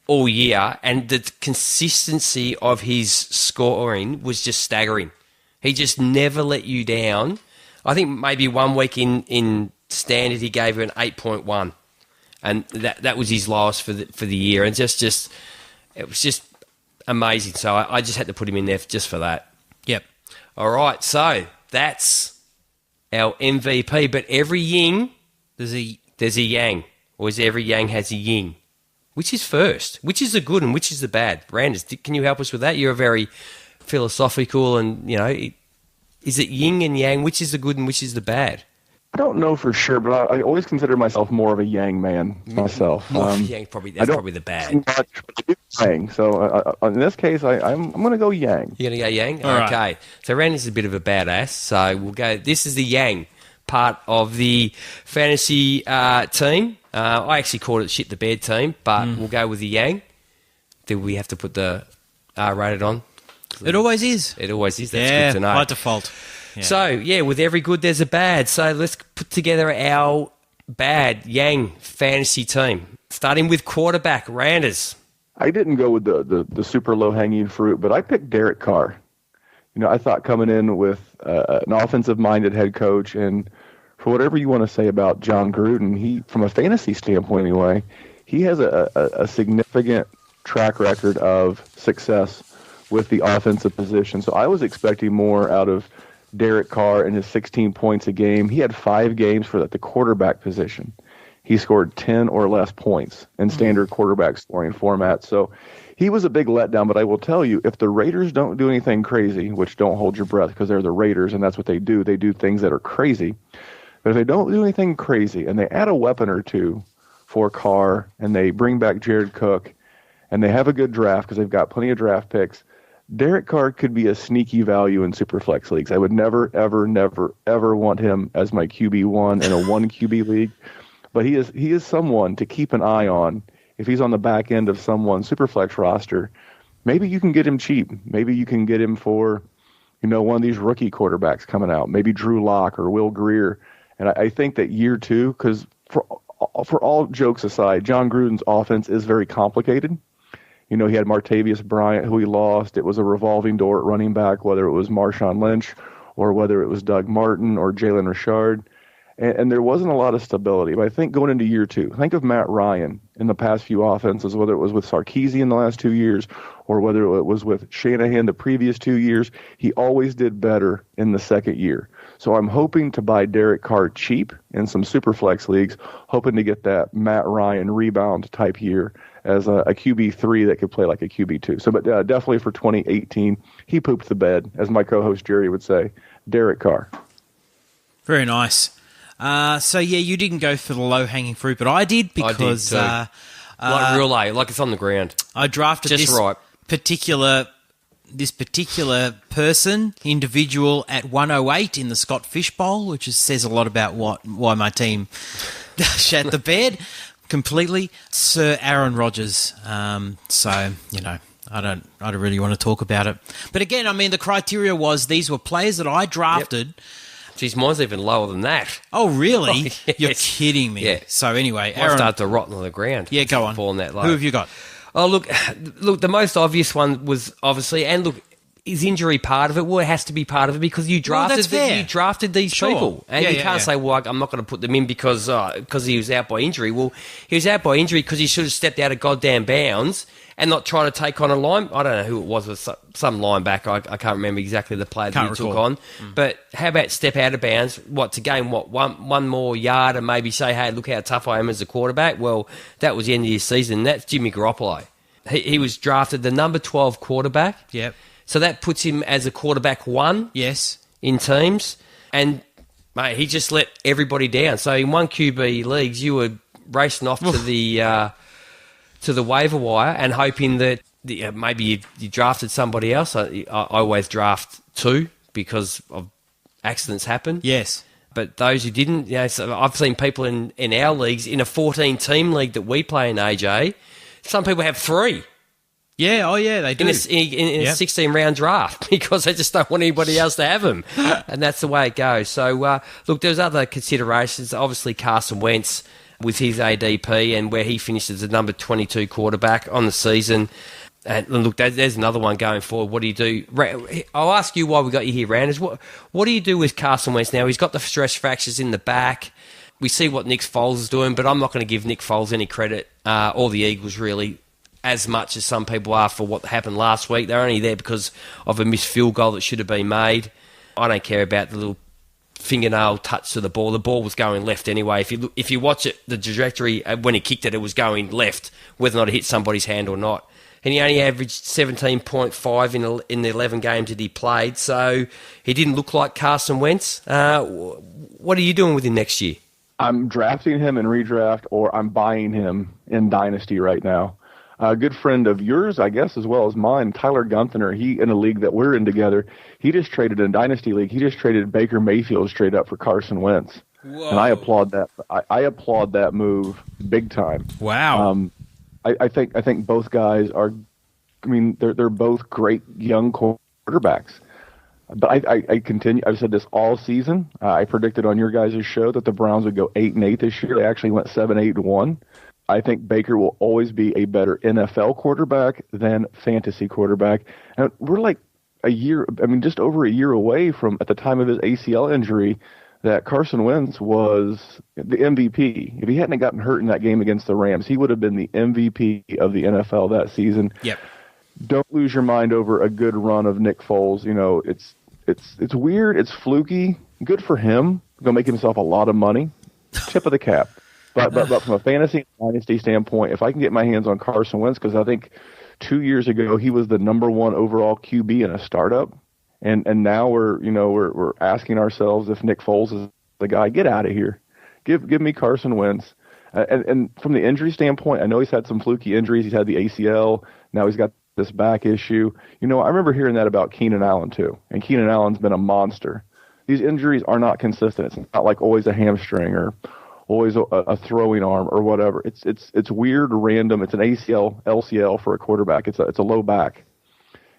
all year and the consistency of his scoring was just staggering. He just never let you down. I think maybe 1 week in standard he gave you an 8.1. And that was his lowest for the year, and just it was just amazing. So I just had to put him in there just for that. Yep. All right, so that's our MVP. But every Ying, there's a Yang, or every Yang has a Ying. Which is first? Which is the good and which is the bad? Randers, can you help us with that? You're very philosophical, and is it Ying and Yang? Which is the good and which is the bad? I don't know for sure, but I always consider myself more of a Yang man myself. Yang, that's probably the bad. Yang. So in this case, I'm going to go Yang. You're going to go Yang? All okay. right. So Randy is a bit of a badass. So we'll go. This is the Yang part of the fantasy team. I actually called it Shit the Bed team, but we'll go with the Yang. Do we have to put the rated on? It always is. It always is. That's good to know. By default. Yeah. So, with every good, there's a bad. So let's put together our bad Yang fantasy team. Starting with quarterback, Randers. I didn't go with the super low-hanging fruit, but I picked Derek Carr. I thought coming in with an offensive-minded head coach, and for whatever you want to say about John Gruden, he, from a fantasy standpoint anyway, he has a significant track record of success with the offensive position. So I was expecting more out of Derek Carr and his 16 points a game. He had 5 games for the quarterback position. He scored 10 or less points in standard quarterback scoring format. So he was a big letdown, but I will tell you, if the Raiders don't do anything crazy, which don't hold your breath because they're the Raiders and that's what they do things that are crazy. But if they don't do anything crazy and they add a weapon or two for Carr and they bring back Jared Cook and they have a good draft because they've got plenty of draft picks, Derek Carr could be a sneaky value in Superflex leagues. I would never, ever, never, ever want him as my QB1 in a 1 QB league. But he is someone to keep an eye on. If he's on the back end of someone's Superflex roster, maybe you can get him cheap. Maybe you can get him for, one of these rookie quarterbacks coming out. Maybe Drew Lock or Will Greer. And I think that year 2, because for all jokes aside, John Gruden's offense is very complicated. He had Martavius Bryant, who he lost. It was a revolving door at running back, whether it was Marshawn Lynch or whether it was Doug Martin or Jalen Richard. And there wasn't a lot of stability. But I think going into year 2, think of Matt Ryan in the past few offenses, whether it was with Sarkisian the last 2 years or whether it was with Shanahan the previous 2 years, he always did better in the second year. So I'm hoping to buy Derek Carr cheap in some super flex leagues, hoping to get that Matt Ryan rebound type year as a QB3 that could play like a QB2. So, but definitely for 2018, he pooped the bed, as my co-host Jerry would say. Derek Carr. Very nice. So, yeah, you didn't go for the low-hanging fruit, but I did because... I did too. Like real A, like it's on the ground. I drafted Just this right. particular individual at 108 in the Scott Fish Bowl, which says a lot about why my team shat the bed completely. Sir Aaron Rodgers. So, you know, I don't really want to talk about it. But again, I mean, the criteria was these were players that I drafted. Yep. Geez, mine's even lower than that. Oh, really? Oh, yes. You're kidding me. Yeah. So anyway, I Aaron, started to rot on the ground. Yeah, go on. Falling that low. Who have you got? Oh, look, the most obvious one was obviously, and look, is injury part of it? Well, it has to be part of it because you drafted fair. You drafted these people. And you can't say, well, I'm not going to put them in because he was out by injury. Well, he was out by injury because he should have stepped out of goddamn bounds and not try to take on a line. I don't know who it was some linebacker. I can't remember exactly the play that he took on. But how about step out of bounds, to gain one more yard and maybe say, hey, look how tough I am as a quarterback? Well, that was the end of his season. That's Jimmy Garoppolo. He was drafted the number 12 quarterback. Yep. So that puts him as a quarterback 1 in teams. And, mate, he just let everybody down. So in one QB leagues, you were racing off to the waiver wire and hoping that maybe you drafted somebody else. I always draft 2 because of accidents happen. Yes. But those who didn't, so I've seen people in our leagues, in a 14-team league that we play in, AJ, some people have 3. Yeah, oh yeah, they do. In a 16-round draft because they just don't want anybody else to have them. And that's the way it goes. So, look, there's other considerations. Obviously, Carson Wentz with his ADP and where he finishes the number 22 quarterback on the season. And look, there's another one going forward. What do you do? I'll ask you why we got you here, Randers. What do you do with Carson Wentz now? He's got the stress fractures in the back. We see what Nick Foles is doing, but I'm not going to give Nick Foles any credit, or the Eagles really, as much as some people are for what happened last week. They're only there because of a missed field goal that should have been made. I don't care about the little fingernail touch to the ball. The ball was going left anyway. If you watch it, the trajectory when he kicked it was going left, whether or not it hit somebody's hand or not. And he only averaged 17.5 in the 11 games that he played, so he didn't look like Carson Wentz. What are you doing with him next year? I'm drafting him in redraft, or I'm buying him in Dynasty right now. A good friend of yours, I guess, as well as mine, Tyler Gunther, he in a league that we're in together, he just traded in a Dynasty league. He just traded Baker Mayfield straight up for Carson Wentz. Whoa. And I applaud that. I applaud that move big time. Wow. I think both guys are. I mean, they're both great young quarterbacks. But I continue. I've said this all season. I predicted on your guys' show that the Browns would go 8-8 this year. They actually went 7-8-1. I think Baker will always be a better NFL quarterback than fantasy quarterback. And we're like just over a year away from, at the time of his ACL injury, that Carson Wentz was the MVP. If he hadn't gotten hurt in that game against the Rams, he would have been the MVP of the NFL that season. Yep. Don't lose your mind over a good run of Nick Foles. You know, it's weird. It's fluky. Good for him. Going to make himself a lot of money. Tip of the cap. But from a fantasy dynasty standpoint, if I can get my hands on Carson Wentz, because I think 2 years ago he was the number 1 overall QB in a startup, and now we're asking ourselves if Nick Foles is the guy. Get out of here. Give me Carson Wentz. And from the injury standpoint, I know he's had some fluky injuries. He's had the ACL. Now he's got this back issue. You know, I remember hearing that about Keenan Allen too, and Keenan Allen's been a monster. These injuries are not consistent. It's not like always a hamstring or always a throwing arm or whatever. It's weird, random. It's an ACL, LCL for a quarterback. It's a low back.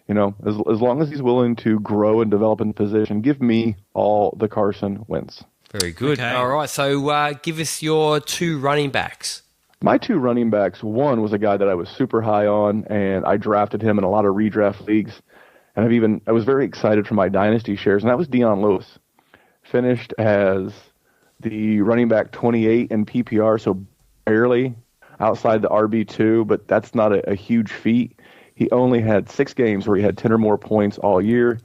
You know, as long as he's willing to grow and develop in the position, give me all the Carson Wentz. Very good. Okay. All right, so give us your 2 running backs. My 2 running backs, one was a guy that I was super high on, and I drafted him in a lot of redraft leagues. And I was very excited for my dynasty shares, and that was Deion Lewis. Finished as the running back 28 in PPR, so barely outside the RB2, but that's not a huge feat. He only had 6 games where he had 10 or more points all year.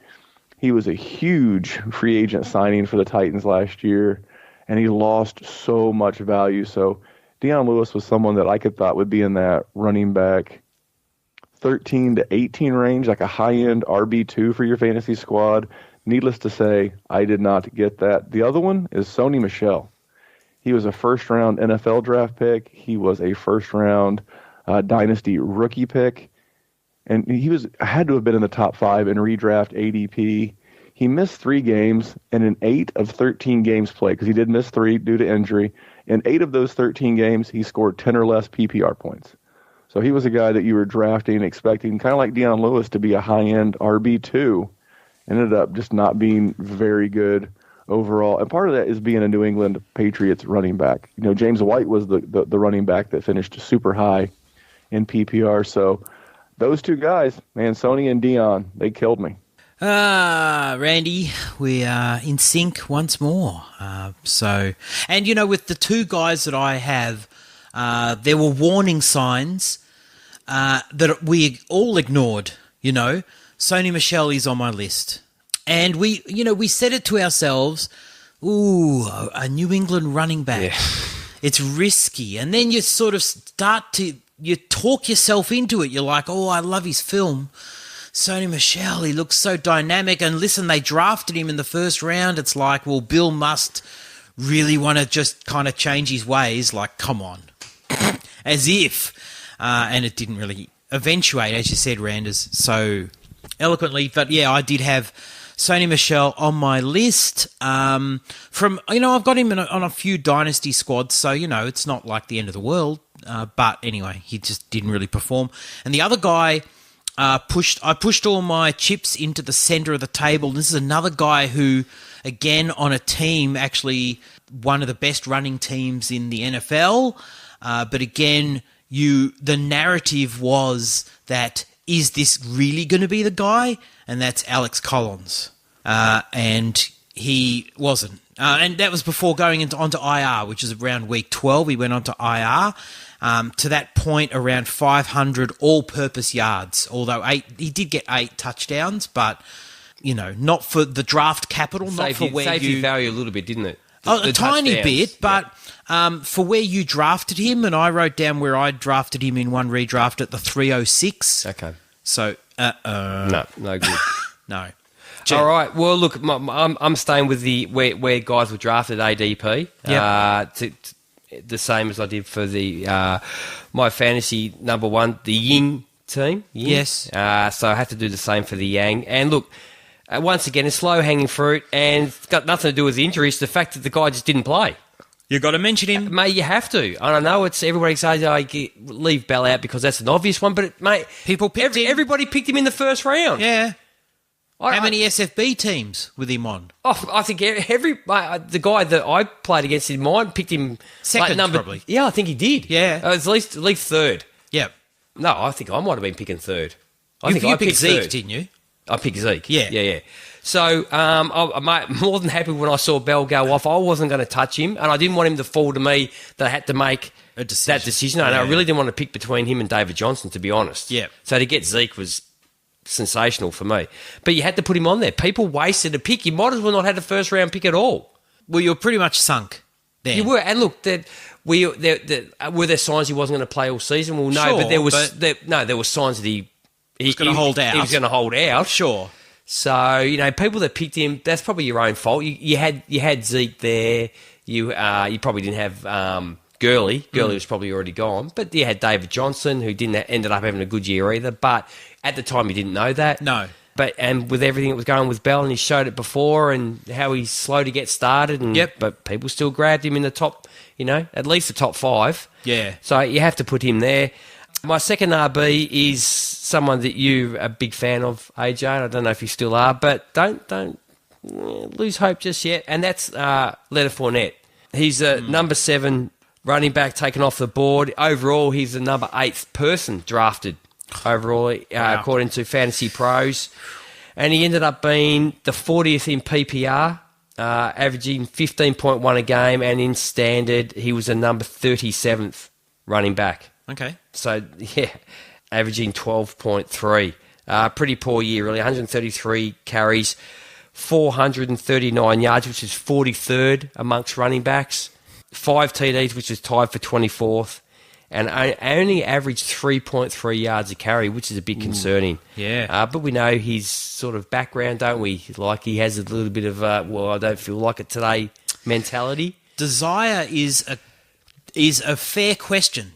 He was a huge free agent signing for the Titans last year, and he lost so much value. So Deion Lewis was someone that I could thought would be in that running back 13 to 18 range, like a high-end RB2 for your fantasy squad. Needless to say, I did not get that. The other one is Sony Michel. He was a first-round NFL draft pick. He was a first-round Dynasty rookie pick. And he had to have been in the top 5 in redraft ADP. He missed 3 games, and in 8 of 13 games played, because he did miss 3 due to injury, in 8 of those 13 games, he scored 10 or less PPR points. So he was a guy that you were drafting, expecting, kind of like Deion Lewis, to be a high-end RB2. Ended up just not being very good overall. And part of that is being a New England Patriots running back. James White was the running back that finished super high in PPR. So those 2 guys, man, Sony and Deion, they killed me. Randy, we are in sync once more. And with the 2 guys that I have, there were warning signs that we all ignored. Sony Michel is on my list. And we said it to ourselves, ooh, a New England running back. Yeah. It's risky. And then you sort of you talk yourself into it. You're like, oh, I love his film. Sony Michel, he looks so dynamic. And listen, they drafted him in the first round. It's like, well, Bill must really want to just kind of change his ways. Like, come on. As if. And it didn't really eventuate, as you said, Randers, so eloquently. But, yeah, I did have Sony Michel on my list. I've got him on a few dynasty squads, so, it's not like the end of the world. But anyway, he just didn't really perform. And the other guy... I pushed all my chips into the center of the table. This is another guy who, again, on a team, actually one of the best running teams in the NFL. But again, the narrative was that, is this really going to be the guy? And that's Alex Collins. And he wasn't. And that was before going onto IR, which is around week 12. He went onto IR. To that point, around 500 all-purpose yards, although he did get 8 touchdowns, but, not for the draft capital, not for where saved his value a little bit, didn't it? A tiny bit, but for where you drafted him, and I wrote down where I drafted him in one redraft at the 306. Okay. So, No good. No. All right. Well, look, I'm staying with where guys were drafted ADP. Yep. The same as I did for the my fantasy number 1, the Ying team. Ying. Yes. So I had to do the same for the Yang. And look, once again, a slow-hanging fruit, and it's got nothing to do with the injuries. The fact that the guy just didn't play. You got to mention him, mate. You have to. And I know it's everybody says leave Bell out because that's an obvious one, but mate, people picked him. Everybody picked him in the first round. Yeah. How many SFB teams with him on? Oh, I think the guy that I played against in mine picked him second, probably. Yeah, I think he did. Yeah, at least third. Yep. No, I think I might have been picking third. I picked Zeke, didn't you? I picked Zeke. Yeah. So I'm more than happy when I saw Bell go off. I wasn't going to touch him, and I didn't want him to fall to me that I had to make that decision. I really didn't want to pick between him and David Johnson, to be honest. Yeah. So to get Zeke was sensational for me. But you had to put him on there. People wasted a pick. You might as well not have a first-round pick at all. Well, you were pretty much sunk then. You were. And look, were there signs he wasn't going to play all season? Well, no, sure, but there were signs that he was going to hold out. He was going to hold out. Sure. So, people that picked him, that's probably your own fault. You had Zeke there. You probably didn't have Gurley. Gurley was probably already gone. But you had David Johnson, who ended up having a good year either. But at the time, you didn't know that. No. And with everything that was going with Bell, and he showed it before, and how he's slow to get started. But people still grabbed him in the top, at least the top 5. Yeah. So you have to put him there. My second RB is someone that you're a big fan of, AJ. I don't know if you still are, but don't lose hope just yet. And that's Leonard Fournette. He's a number 7 running back taken off the board. Overall, he's the number 8th person drafted overall, according to Fantasy Pros. And he ended up being the 40th in PPR, averaging 15.1 a game. And in standard, he was a number 37th running back. Okay. So, averaging 12.3. Pretty poor year, really. 133 carries. 439 yards, which is 43rd amongst running backs. 5 TDs, which is tied for 24th. And only averaged 3.3 yards a carry, which is a bit concerning. Yeah. But we know his sort of background, don't we? Like he has a little bit of, I don't feel like it today mentality. Desire is a fair question.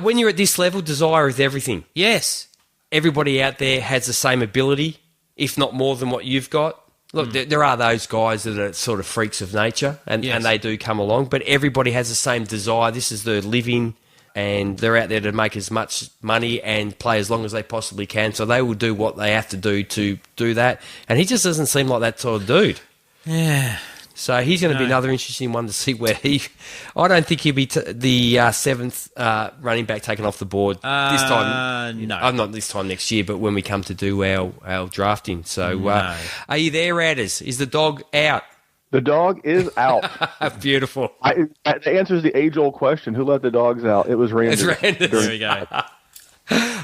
When you're at this level, desire is everything. Yes. Everybody out there has the same ability, if not more than what you've got. Look, there are those guys that are sort of freaks of nature, and they do come along, but everybody has the same desire. This is their living, and they're out there to make as much money and play as long as they possibly can, so they will do what they have to do that. And he just doesn't seem like that sort of dude. Yeah. So he's going to be another interesting one to see where I don't think he'll be the seventh running back taken off the board this time. No. Not this time next year, but when we come to do our drafting. So are you there, Radders? Is the dog out? The dog is out. Beautiful. The answer is the age-old question. Who let the dogs out? It was Randers. It's Randers. There we go.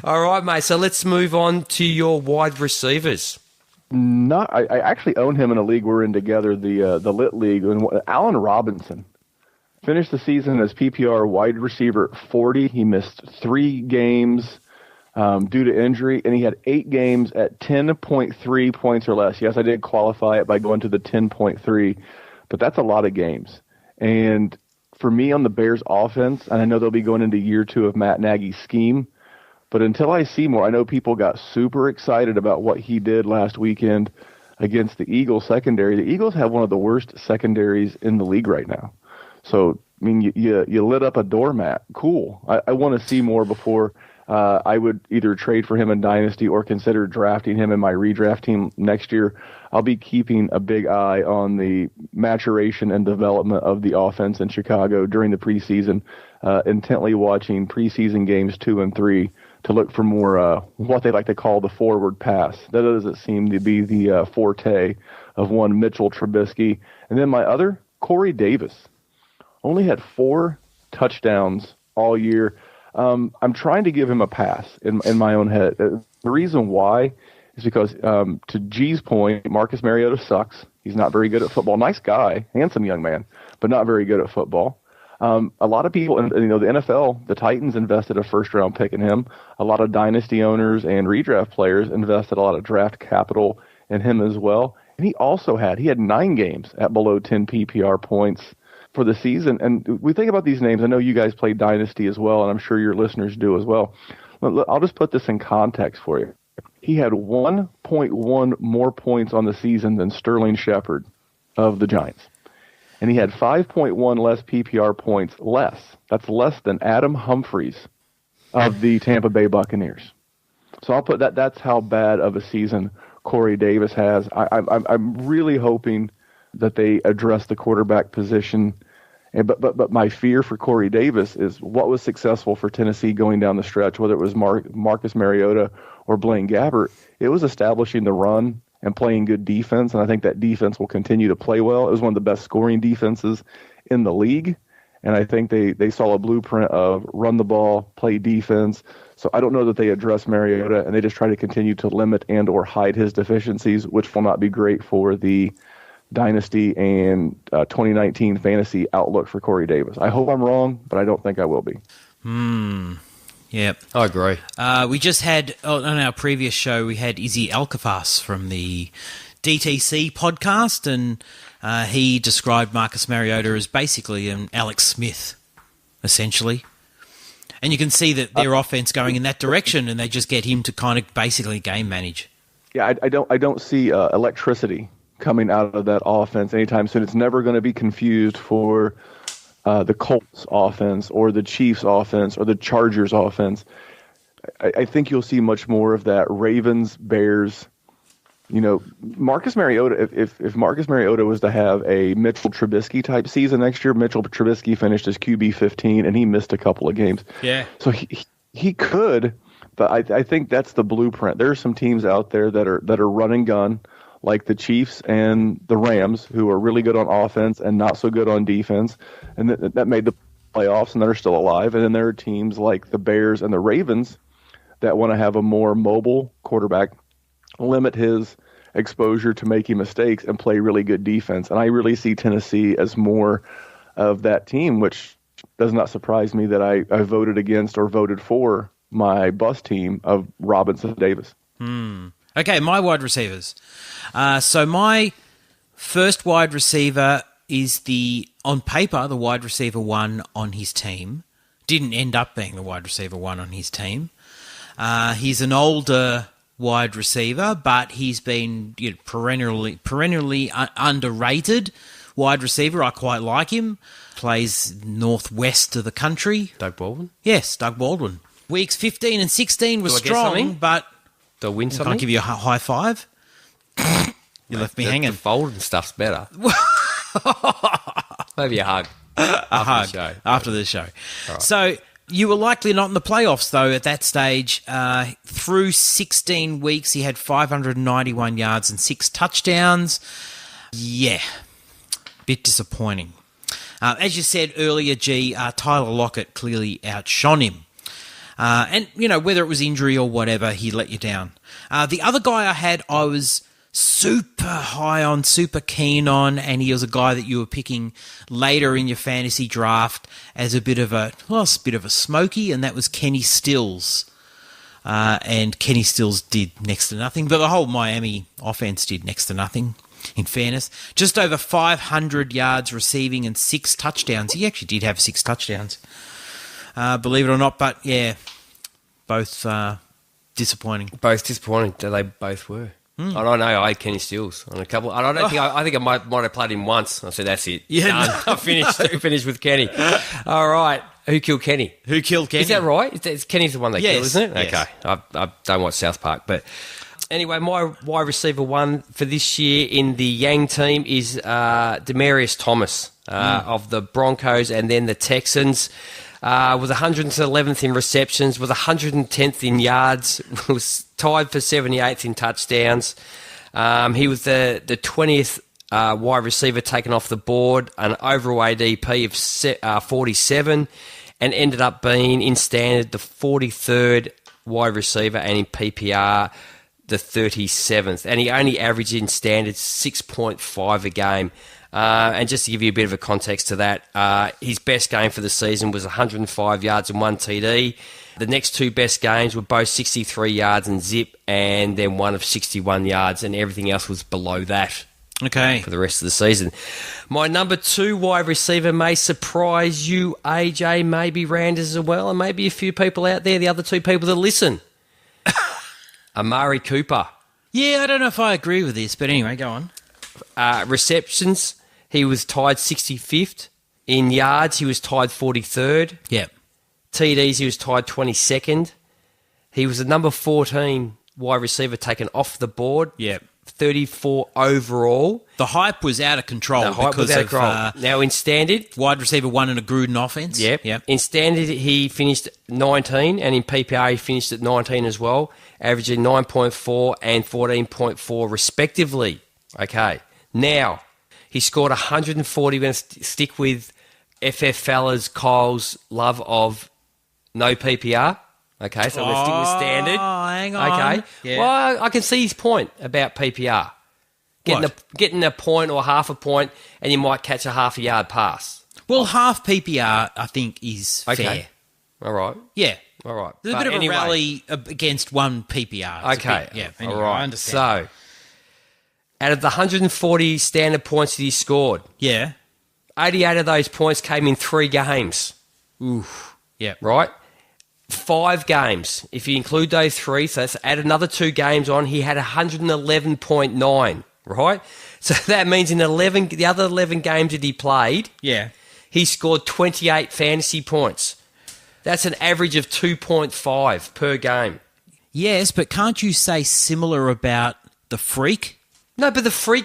All right, mate. So let's move on to your wide receivers. I actually own him in a league we're in together, the Lit League. And Allen Robinson finished the season as PPR wide receiver 40. He missed 3 games due to injury, and he had 8 games at 10.3 points or less. Yes, I did qualify it by going to the 10.3, but that's a lot of games. And for me on the Bears offense, and I know they'll be going into year 2 of Matt Nagy's scheme, but until I see more, I know people got super excited about what he did last weekend against the Eagles secondary. The Eagles have one of the worst secondaries in the league right now. So, I mean, you lit up a doormat. Cool. I want to see more before I would either trade for him in Dynasty or consider drafting him in my redraft team next year. I'll be keeping a big eye on the maturation and development of the offense in Chicago during the preseason, intently watching preseason games 2 and 3 to look for more what they like to call the forward pass. That doesn't seem to be the forte of one Mitchell Trubisky. And then my other, Corey Davis, only had 4 touchdowns all year. I'm trying to give him a pass in my own head. The reason why is because, to G's point, Marcus Mariota sucks. He's not very good at football. Nice guy, handsome young man, but not very good at football. A lot of people, the NFL, the Titans invested a first-round pick in him. A lot of dynasty owners and redraft players invested a lot of draft capital in him as well. And he had 9 games at below 10 PPR points for the season. And we think about these names. I know you guys play Dynasty as well, and I'm sure your listeners do as well. I'll just put this in context for you. He had 1.1 more points on the season than Sterling Shepard of the Giants. And he had 5.1 less PPR points less. That's less than Adam Humphries of the Tampa Bay Buccaneers. So I'll put that. That's how bad of a season Corey Davis has. I'm really hoping that they address the quarterback position. But my fear for Corey Davis is what was successful for Tennessee going down the stretch, whether it was Marcus Mariota or Blaine Gabbert. It was establishing the run and playing good defense, and I think that defense will continue to play well. It was one of the best scoring defenses in the league, and I think they saw a blueprint of run the ball, play defense. So I don't know that they address Mariota, and they just try to continue to limit and or hide his deficiencies, which will not be great for the Dynasty and 2019 fantasy outlook for Corey Davis. I hope I'm wrong, but I don't think I will be. Yep. I agree. We just had, on our previous show, we had Izzy Alcafas from the DTC podcast, and he described Marcus Mariota as basically an Alex Smith, essentially. And you can see that their offense going in that direction, and they just get him to kind of basically game manage. Yeah, I don't see electricity coming out of that offense anytime soon. It's never going to be confused for the Colts offense or the Chiefs offense or the Chargers offense. I think you'll see much more of that Ravens, Bears. Marcus Mariota, if Marcus Mariota was to have a Mitchell Trubisky type season next year, Mitchell Trubisky finished as QB 15 and he missed a couple of games. Yeah. So he could, but I think that's the blueprint. There are some teams out there that are run and gun, like the Chiefs and the Rams, who are really good on offense and not so good on defense, and that made the playoffs and they're still alive. And then there are teams like the Bears and the Ravens that want to have a more mobile quarterback, limit his exposure to making mistakes and play really good defense. And I really see Tennessee as more of that team, which does not surprise me that I voted against or voted for my bus team of Robinson Davis. Okay, my wide receivers. So my first wide receiver is on paper, the wide receiver 1 on his team. Didn't end up being the wide receiver 1 on his team. He's an older wide receiver, but he's been perennially underrated wide receiver. I quite like him. Plays northwest of the country. Doug Baldwin? Yes, Doug Baldwin. Weeks 15 and 16 was strong, but... Do I win something? Can I give you a high five? You left me hanging. The Baldwin stuff's better. Maybe a hug. After the show. Right. So you were likely not in the playoffs, though, at that stage. Through 16 weeks, he had 591 yards and 6 touchdowns. Yeah, bit disappointing. As you said earlier, G, Tyler Lockett clearly outshone him. And, whether it was injury or whatever, he let you down. The other guy I was super high on, super keen on, and he was a guy that you were picking later in your fantasy draft as a bit of a smoky, and that was Kenny Stills. And Kenny Stills did next to nothing, but the whole Miami offense did next to nothing, in fairness. Just over 500 yards receiving and 6 touchdowns. He actually did have 6 touchdowns, believe it or not, but yeah, both disappointing. Both disappointing. They both were. And I know I had Kenny Stills on a couple. And I think I might have played him once. I said, that's it. Yeah, done. I finished with Kenny. All right. Who killed Kenny? Who killed Kenny? Is that right? Kenny's the one they killed, isn't it? Yes. Okay. I don't watch South Park. But anyway, my wide receiver 1 for this year in the Yang team is Demaryius Thomas of the Broncos and then the Texans. Was 111th in receptions, was 110th in yards, was tied for 78th in touchdowns. He was the 20th wide receiver taken off the board, an overall ADP of 47, and ended up being in standard the 43rd wide receiver, and in PPR the 37th. And he only averaged in standard 6.5 a game. And just to give you a bit of a context to that, his best game for the season was 105 yards and 1 TD. The next 2 best games were both 63 yards and zip, and then one of 61 yards, and everything else was below that. Okay. For the rest of the season. My number 2 wide receiver may surprise you, AJ, maybe Randers as well, and maybe a few people out there, the other 2 people that listen. Amari Cooper. Yeah, I don't know if I agree with this, but anyway, go on. Receptions, he was tied 65th. In yards, he was tied 43rd. Yep. TDs, he was tied 22nd. He was the number 14 wide receiver taken off the board. Yep. 34 overall. The hype was out of control. Now in standard, wide receiver 1 in a Gruden offense. Yep. In standard, he finished 19, and in PPR, he finished at 19 as well, averaging 9.4 and 14.4 respectively. Okay. Now, he scored 140. We're going to stick with FF Fellas Kyle's love of no PPR. Okay, so we're going to stick with standard. Oh, hang on. Okay. Yeah. Well, I can see his point about PPR. Getting a point or half a point, and you might catch a half a yard pass. Well, half PPR, I think, is fair. All right. Yeah. All right. There's a bit of a rally against 1 PPR. Okay. Anyway, all right. I understand. So, out of the 140 standard points that he scored, 88 of those points came in 3 games. Oof. Yeah. Right? 5 games. If you include those 3, so let's add another 2 games on, he had 111.9, right? So that means in the other 11 games that he played, he scored 28 fantasy points. That's an average of 2.5 per game. Yes, but can't you say similar about the Freak? No, but the freak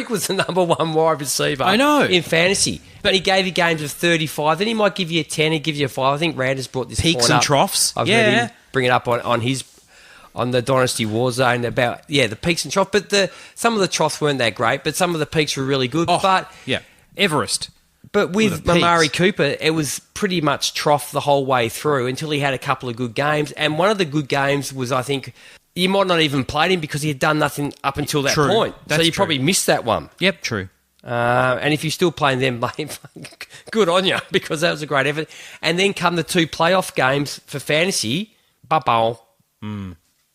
was the number 1 wide receiver. I know. In fantasy. But he gave you games of 35. Then he might give you a 10, he'd give you a 5. I think Randers brought this peaks point and up. troughs. I've heard him bring it up on the Dynasty War Zone about, the peaks and troughs. But some of the troughs weren't that great, but some of the peaks were really good. Everest. But with Amari Cooper, it was pretty much trough the whole way through until he had a couple of good games. And one of the good games was, I think, you might not even played him because he had done nothing up until that True. point. That's so you true. probably missed that one. Yep, true. And if you're still playing them, mate, good on you, because that was a great effort. And then come the 2 playoff games for fantasy. Ba-bow.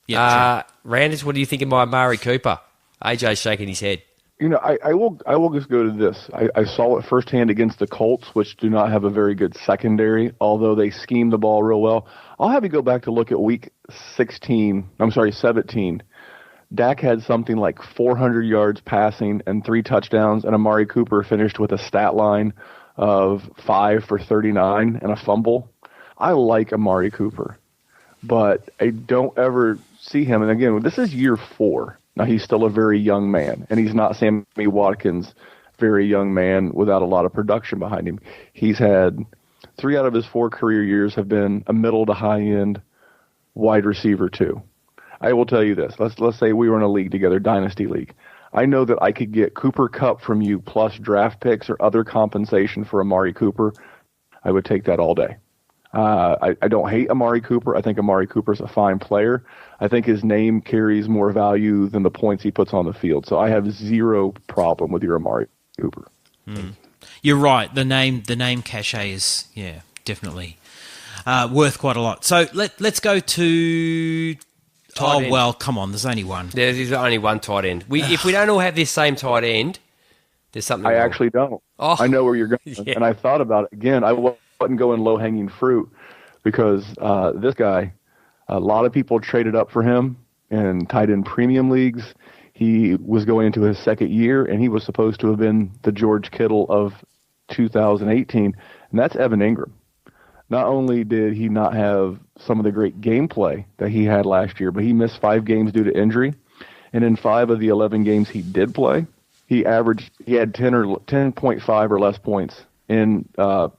Yeah, Randers, what do you think of my Amari Cooper? AJ's shaking his head. I will just go to this. I saw it firsthand against the Colts, which do not have a very good secondary, although they scheme the ball real well. I'll have you go back to look at week 17. Dak had something like 400 yards passing and 3 touchdowns, and Amari Cooper finished with a stat line of 5 for 39 and a fumble. I like Amari Cooper, but I don't ever see him. And again, this is year 4. Now, he's still a very young man, and he's not Sammy Watkins, very young man without a lot of production behind him. He's had 3 out of his 4 career years have been a middle to high-end wide receiver, too. I will tell you this. Let's say we were in a league together, Dynasty League. I know that I could get Cooper Kupp from you plus draft picks or other compensation for Amari Cooper. I would take that all day. I don't hate Amari Cooper. I think Amari Cooper's a fine player. I think his name carries more value than the points he puts on the field. So I have zero problem with your Amari Cooper. You're right. The name cachet is, definitely worth quite a lot. So let's go to... Tight end. Well, come on. There's only one. There's only one tight end. If we don't all have this same tight end, there's something I wrong. actually don't. Oh. I know where you're going. Yeah. And I thought about it. Again, I wasn't going low-hanging fruit because this guy, a lot of people traded up for him in tight end premium leagues. He was going into his second year, and he was supposed to have been the George Kittle of 2018, and that's Evan Ingram. Not only did he not have some of the great gameplay that he had last year, but he missed 5 games due to injury. And in 5 of the 11 games he did play, he had 10.5 or less points in 5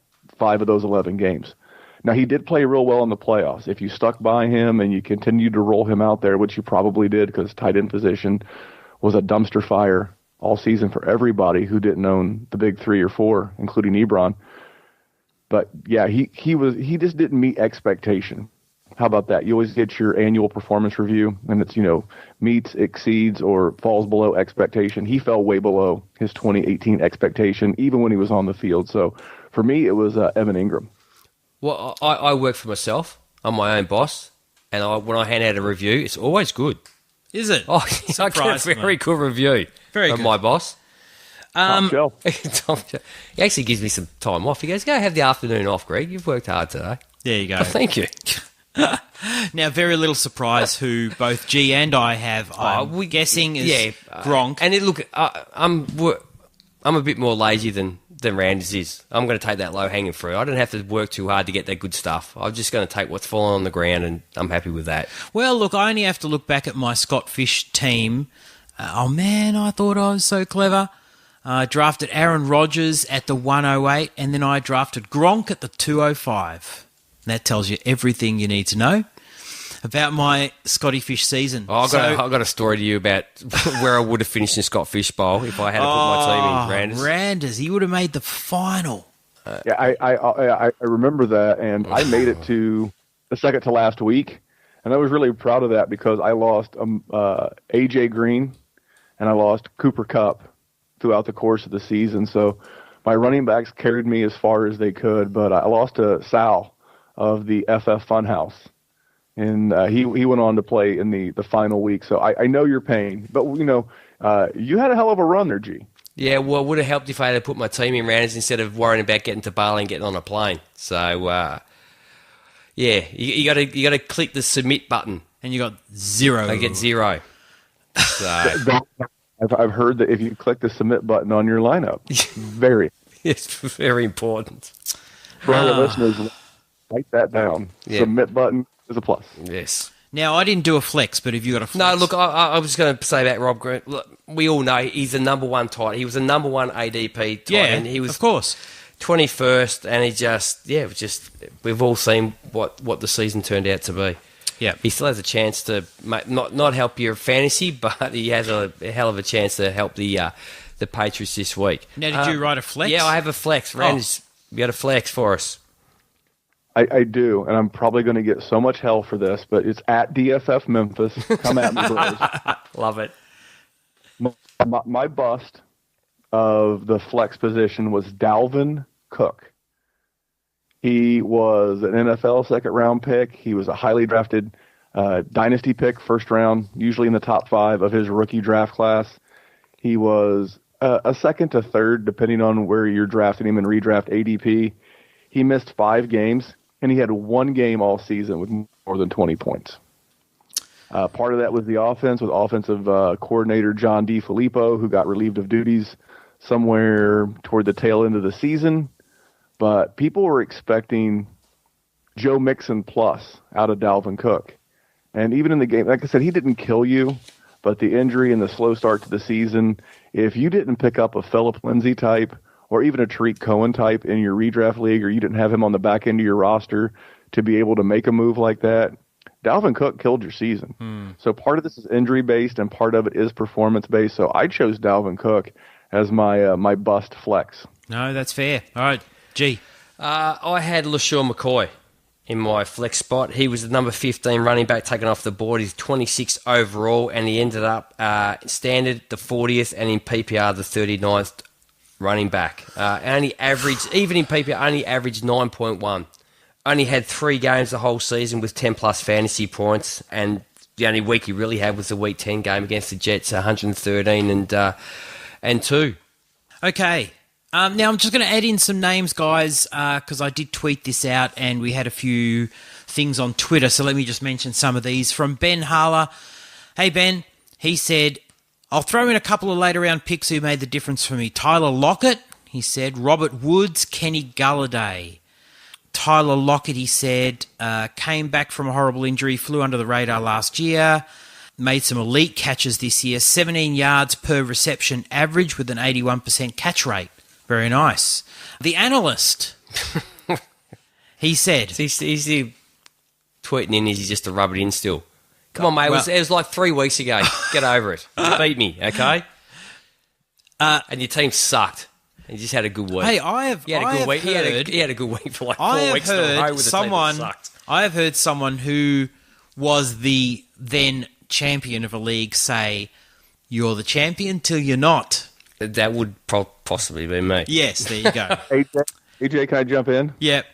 of those 11 games. Now, he did play real well in the playoffs. If you stuck by him and you continued to roll him out there, which you probably did because tight end position was a dumpster fire all season for everybody who didn't own the big 3 or 4, including Ebron. But yeah, he just didn't meet expectation. How about that? You always get your annual performance review, and it's meets, exceeds, or falls below expectation. He fell way below his 2018 expectation, even when he was on the field. So for me, it was Evan Ingram. Well, I work for myself. I'm my own boss, and when I hand out a review, it's always good. Is it? Oh, I get a very good review Very from good. my boss. Top shelf. He actually gives me some time off. He goes, go have the afternoon off, Greg. You've worked hard today. There you go. Oh, thank you. Now, very little surprise who both G and I have. I'm guessing is Gronk. And I'm a bit more lazy than Randers is. I'm going to take that low-hanging fruit. I don't have to work too hard to get that good stuff. I'm just going to take what's falling on the ground, and I'm happy with that. Well, look, I only have to look back at my Scott Fish team. Oh, man, I thought I was so clever. I drafted Aaron Rodgers at the 108, and then I drafted Gronk at the 205. That tells you everything you need to know about my Scotty Fish season. Oh, I've got a story to you about where I would have finished in Scott Fish Bowl if I had to put my team in Randers. Randers, he would have made the final. Yeah, I remember that, and I made it to the second to last week, and I was really proud of that because I lost A.J. Green and I lost Cooper Kupp throughout the course of the season. So my running backs carried me as far as they could, but I lost to Sal of the FF Funhouse. And he went on to play in the final week. So I know your pain. But, you had a hell of a run there, G. Yeah, well, it would have helped if I had put my team in Randers instead of worrying about getting to Bali and getting on a plane. So, you got to click the submit button. And you got 0. I get 0. So I've heard that if you click the submit button on your lineup, it's very important. For all the listeners, write that down. Yeah. Submit button is a plus. Yes. Now, I didn't do a flex, but have you got a flex? No, look, I was going to say about Rob Green. Look, we all know he's the number one tight. He was the number one ADP tight end. He was, of course, 21st, and we've all seen what the season turned out to be. Yeah, he still has a chance to not help your fantasy, but he has a hell of a chance to help the Patriots this week. Now, did you write a flex? Yeah, I have a flex. Randers, you got a flex for us? I do, and I'm probably going to get so much hell for this, but it's at DFF Memphis. Come at me, bros. Love it. My bust of the flex position was Dalvin Cook. He was an NFL second-round pick. He was a highly drafted dynasty pick, first round, usually in the top 5 of his rookie draft class. He was a second to third, depending on where you're drafting him in redraft ADP. He missed 5 games, and he had 1 game all season with more than 20 points. Part of that was the offense with offensive coordinator John DeFilippo, who got relieved of duties somewhere toward the tail end of the season. But people were expecting Joe Mixon plus out of Dalvin Cook. And even in the game, like I said, he didn't kill you, but the injury and the slow start to the season, if you didn't pick up a Phillip Lindsay type or even a Tariq Cohen type in your redraft league, or you didn't have him on the back end of your roster to be able to make a move like that, Dalvin Cook killed your season. So part of this is injury-based and part of it is performance-based. So I chose Dalvin Cook as my bust flex. No, that's fair. All right, G. I had LaShawn McCoy in my flex spot. He was the number 15 running back taken off the board. He's 26 overall, and he ended up standard the 40th and in PPR the 39th running back. Only averaged, even in PPR, only averaged 9.1. Only had 3 games the whole season with 10-plus fantasy points, and the only week he really had was the Week 10 game against the Jets, 113 and 2. Okay. Now, I'm just going to add in some names, guys, because I did tweet this out, and we had a few things on Twitter, so let me just mention some of these. From Ben Harler. Hey, Ben. He said, I'll throw in a couple of later-round picks who made the difference for me. Tyler Lockett, he said. Robert Woods, Kenny Galladay. Tyler Lockett, he said, came back from a horrible injury, flew under the radar last year, made some elite catches this year, 17 yards per reception average with an 81% catch rate. Very nice. The analyst, he said... He's tweeting in, is he just to rub it in still? Come on, mate, it was like 3 weeks ago. Get over it. You beat me, okay? And your team sucked. He just had a good week. Hey, He had a good week for like 4 weeks in a row with the team that sucked. I have heard someone who was the then champion of a league say, you're the champion till you're not. That would possibly be me. Yes, there you go. AJ, can I jump in? Yep.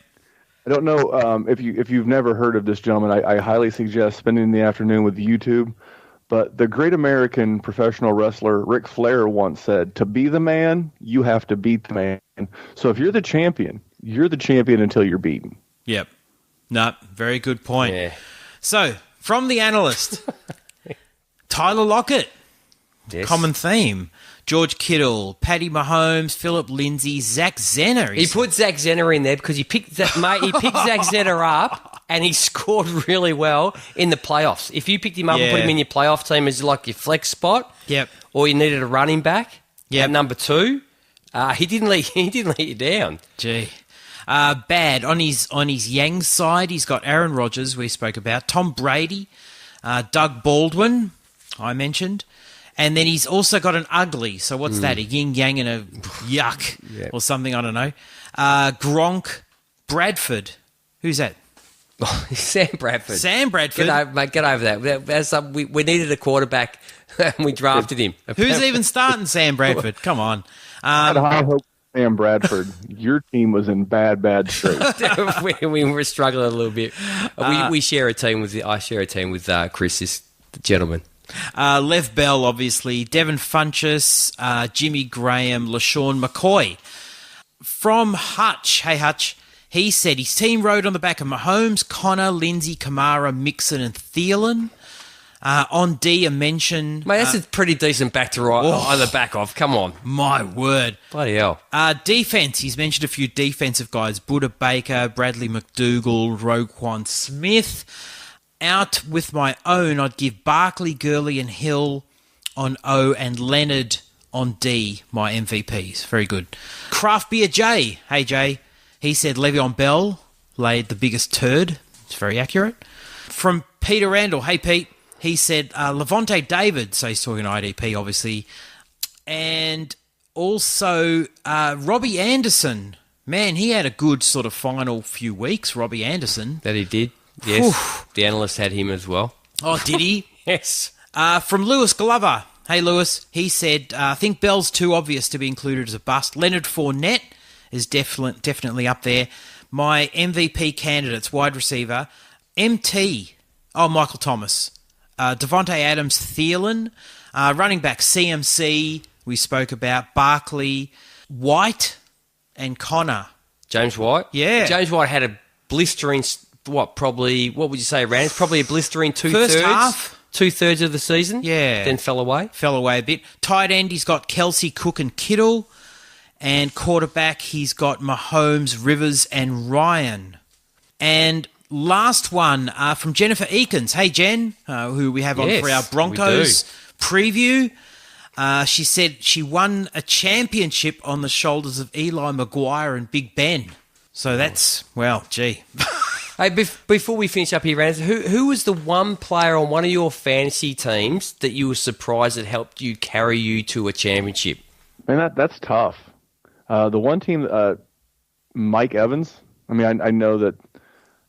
I don't know if you've never heard of this gentleman. I highly suggest spending the afternoon with YouTube. But the great American professional wrestler Ric Flair once said, to be the man, you have to beat the man. So if you're the champion until you're beaten. Yep. No, very good point. Yeah. So, from the analyst, Tyler Lockett, Yes. common theme. George Kittle, Patty Mahomes, Phillip Lindsay, Zach Zenner. He put Zach Zenner in there because he picked Zach Zenner up and he scored really well in the playoffs. If you picked him up and put him in your playoff team as like your flex spot, Yep. or you needed a running back, Yep. at number 2, he didn't let you down. Gee. Bad. On his Yang's side, he's got Aaron Rodgers, we spoke about, Tom Brady, Doug Baldwin, I mentioned. And then he's also got an ugly. So what's that? A yin yang and a yuck or something. I don't know. Gronk, Bradford. Who's that? Sam Bradford. Sam Bradford. Get over that. We needed a quarterback and we drafted him. Who's even starting Sam Bradford? Come on. I had high hope for Sam Bradford. Your team was in bad shape. we were struggling a little bit. We share a team with. I share a team with Chris, this gentleman. Lev Bell, obviously, Devin Funchess, Jimmy Graham, LaShawn McCoy. From Hutch, hey Hutch, he said his team rode on the back of Mahomes, Connor, Lindsay, Kamara, Mixon, and Thielen. On D, a mention... Mate, that's a pretty decent back to right on the back of. Come on. My word. Bloody hell. Defense, he's mentioned a few defensive guys. Buda Baker, Bradley McDougall, Roquan Smith. Out with my own, I'd give Barkley, Gurley, and Hill on O and Leonard on D, my MVPs. Very good. Craft Beer J. Hey, Jay. He said Le'Veon Bell laid the biggest turd. It's very accurate. From Peter Randall. Hey, Pete. He said Levante David. So he's talking IDP, obviously. And also Robbie Anderson Man, he had a good sort of final few weeks, Robbie Anderson. That he did. Yes. The analyst had him as well. Oh, did he? Yes. From Lewis Glover. Hey, Lewis. He said, I think Bell's too obvious to be included as a bust. Leonard Fournette is definitely up there. My MVP candidates, wide receiver, MT. Oh, Michael Thomas. Devontae Adams, Thielen. Running back, CMC, we spoke about. Barkley, White, and Connor. James White? Yeah. James White had a blistering, what would you say, Rand? Probably a blistering two-thirds. First half. 2/3 of the season. Yeah. Then fell away. Fell away a bit. Tight end, he's got Kelsey, Cook, and Kittle. And quarterback, he's got Mahomes, Rivers, and Ryan. And last one from Jennifer Eakins. Hey, Jen, who we have on for our Broncos preview. She said she won a championship on the shoulders of Eli Maguire and Big Ben. So that's, well, gee. Hey, before we finish up here, Rand, who was the one player on one of your fantasy teams that you were surprised that helped you carry you to a championship? Man, that's tough. The one team, Mike Evans. I mean, I know that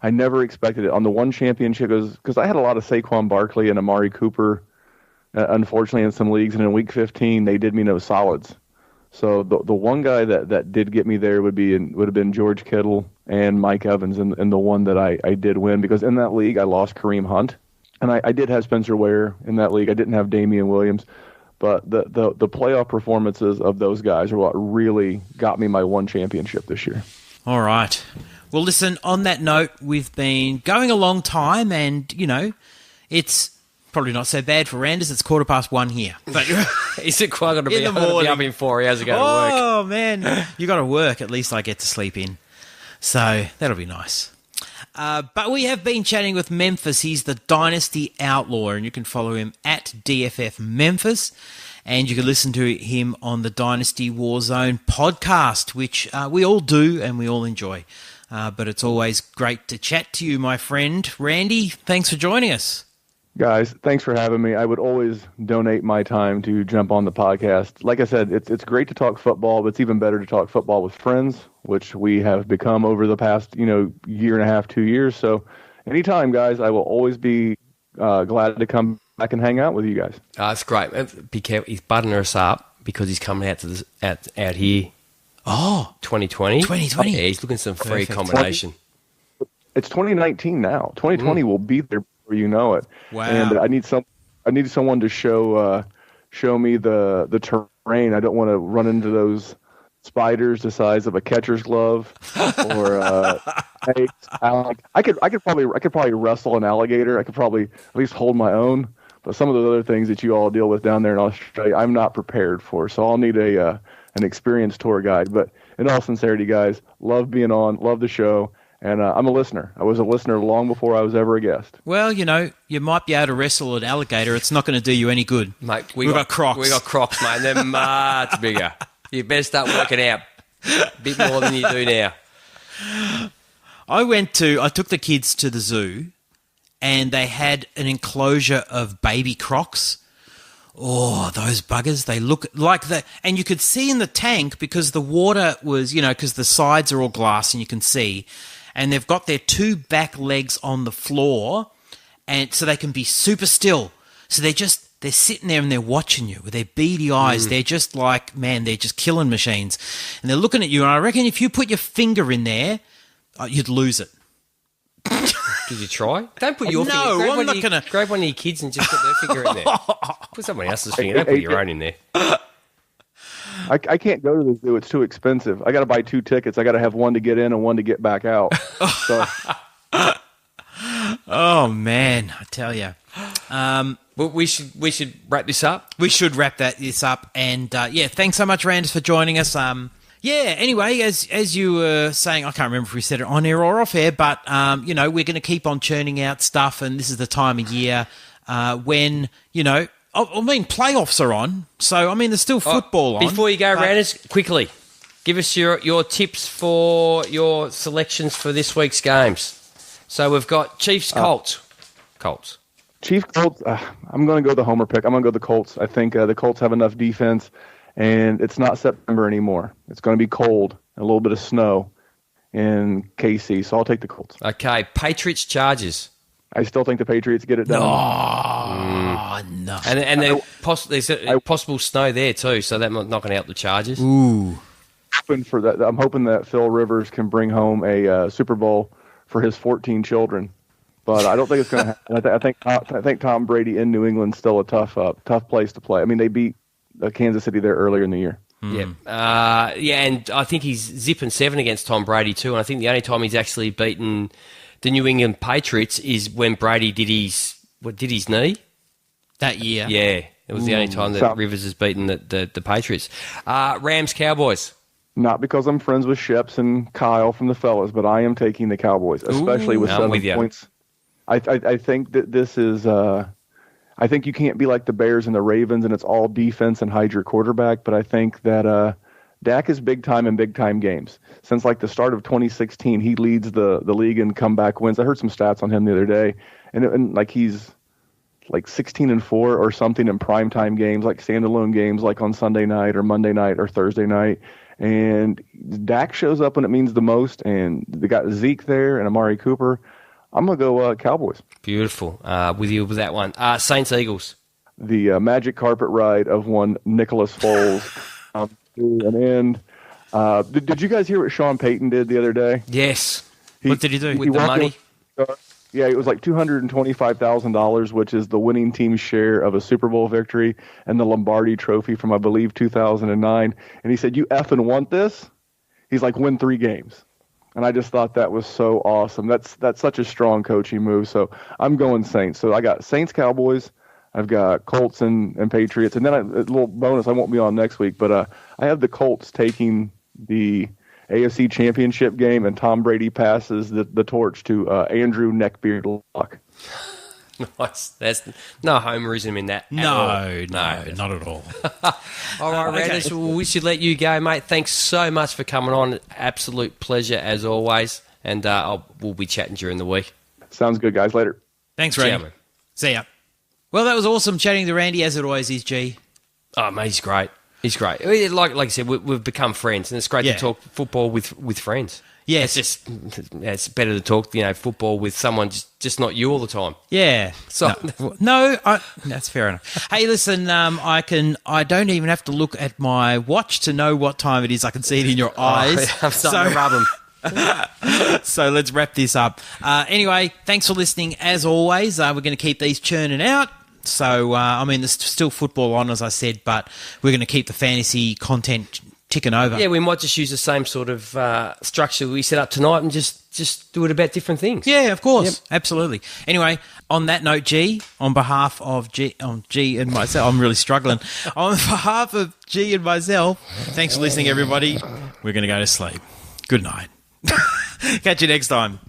I never expected it on the one championship because I had a lot of Saquon Barkley and Amari Cooper. Unfortunately, in some leagues, and in Week 15, they did me no solids. So the one guy that did get me there would have been George Kittle and Mike Evans, and the one that I did win, because in that league I lost Kareem Hunt, and I did have Spencer Ware in that league. I didn't have Damian Williams, but the playoff performances of those guys are what really got me my one championship this year. All right. Well, listen, on that note, we've been going a long time, and, it's probably not so bad for Randers. It's 1:15 here. But Is it quite going to be up in 4 hours ago to work? Oh, man. You got to work. At least I get to sleep in. So that'll be nice. But we have been chatting with Memphis. He's the Dynasty Outlaw, and you can follow him at DFF Memphis. And you can listen to him on the Dynasty War Zone podcast, which we all do and we all enjoy. But it's always great to chat to you, my friend. Randy, thanks for joining us. Guys, thanks for having me. I would always donate my time to jump on the podcast. Like I said, it's great to talk football, but it's even better to talk football with friends, which we have become over the past, year and a half, 2 years. So anytime, guys, I will always be glad to come back and hang out with you guys. That's great. Be careful. He's buttering us up because he's coming out to out here. Oh, 2020. 2020. Yeah, he's looking some free Perfect. accommodation. It's 2019 now. 2020 will be there before you know it. Wow. And I need someone to show me the terrain. I don't want to run into those spiders the size of a catcher's glove, or I could probably wrestle an alligator. I could probably at least hold my own. But some of those other things that you all deal with down there in Australia, I'm not prepared for. So I'll need an experienced tour guide. But in all sincerity, guys, love being on, love the show. And I'm a listener. I was a listener long before I was ever a guest. Well, you might be able to wrestle an alligator. It's not going to do you any good. Mate, We've got Crocs. We got Crocs, mate. They're much bigger. You better start working out a bit more than you do now. I took the kids to the zoo, and they had an enclosure of baby crocs. Oh, those buggers, they look like and you could see in the tank because the water was, because the sides are all glass and you can see, and they've got their two back legs on the floor, and so they can be super still. So they're sitting there and they're watching you with their beady eyes. They're just like, man, they're just killing machines. And they're looking at you, and I reckon if you put your finger in there, you'd lose it. Did you try? Don't put your finger. No, I'm not going to. Grab one of your kids and just put their finger in there. Put someone else's finger. Don't put your own in there. I can't go to the zoo. It's too expensive. I got to buy 2 tickets. I got to have one to get in and one to get back out. So. Oh, man, I tell you. Well, we should wrap this up. We should wrap this up. And, thanks so much, Randers, for joining us. Anyway, as you were saying, I can't remember if we said it on air or off air, but, we're going to keep on churning out stuff, and this is the time of year when, playoffs are on. So, there's still football on. Before you go, Randers, quickly, give us your tips for your selections for this week's games. So, we've got Chiefs-Colts. Colts. Chiefs-Colts, I'm going to go the homer pick. I'm going to go the Colts. I think the Colts have enough defense, and it's not September anymore. It's going to be cold, a little bit of snow in KC. So I'll take the Colts. Okay, Patriots, Chargers. I still think the Patriots get it done. Oh, no. And there's possible snow there too, so that's not going to help the Chargers. Ooh. I'm hoping that Phil Rivers can bring home a Super Bowl for his 14 children. But I don't think it's going to happen. I think Tom Brady in New England's still a tough place to play. I mean, they beat Kansas City there earlier in the year. Yeah, and I think he's zipping 7 against Tom Brady too. And I think the only time he's actually beaten the New England Patriots is when Brady did his knee that year. Yeah, it was the only time that Rivers has beaten the Patriots. Rams, Cowboys. Not because I'm friends with Sheps and Kyle from the fellas, but I am taking the Cowboys, especially with 7 points. I think that this is. I think you can't be like the Bears and the Ravens, and it's all defense and hide your quarterback. But I think that Dak is big time in big time games. Since like the start of 2016, he leads the league in comeback wins. I heard some stats on him the other day, and like he's like 16-4 or something in primetime games, like standalone games, like on Sunday night or Monday night or Thursday night. And Dak shows up when it means the most, and they got Zeke there and Amari Cooper. I'm going to go Cowboys. Beautiful. With you with that one. Saints, Eagles. The magic carpet ride of one Nicholas Foles to an end. Did you guys hear what Sean Payton did the other day? Yes. What did he do? With the money? Yeah, it was like $225,000, which is the winning team's share of a Super Bowl victory and the Lombardi Trophy from, I believe, 2009. And he said, "You effing want this?" He's like, "Win 3 games." And I just thought that was so awesome. That's such a strong coaching move. So I'm going Saints. So I got Saints, Cowboys. I've got Colts and Patriots. And then a little bonus, I won't be on next week, but I have the Colts taking the AFC Championship game, and Tom Brady passes the torch to Andrew Neckbeard Luck. Nice. There's no homerism in that. No, not at all. All right, Randers, we should let you go, mate. Thanks so much for coming on. Absolute pleasure as always. And we'll be chatting during the week. Sounds good, guys. Later. Thanks, Randy. See ya. Well, that was awesome chatting to Randy, as it always is, G. Oh, mate, he's great. He's great. Like I said, we've become friends, and it's great to talk football with friends. Yeah, it's better to talk, football with someone just not you all the time. Yeah. So that's fair enough. Hey, listen, I don't even have to look at my watch to know what time it is. I can see it in your eyes. I'm starting to rub them. So let's wrap this up. Anyway, thanks for listening. As always, we're going to keep these churning out. So, there's still football on, as I said, but we're going to keep the fantasy content ticking over. Yeah, we might just use the same sort of structure we set up tonight and just do it about different things. Yeah, of course. Yep. Absolutely. Anyway, on that note, G, on behalf of G and myself, I'm really struggling. On behalf of G and myself, thanks for listening, everybody. We're going to go to sleep. Good night. Catch you next time.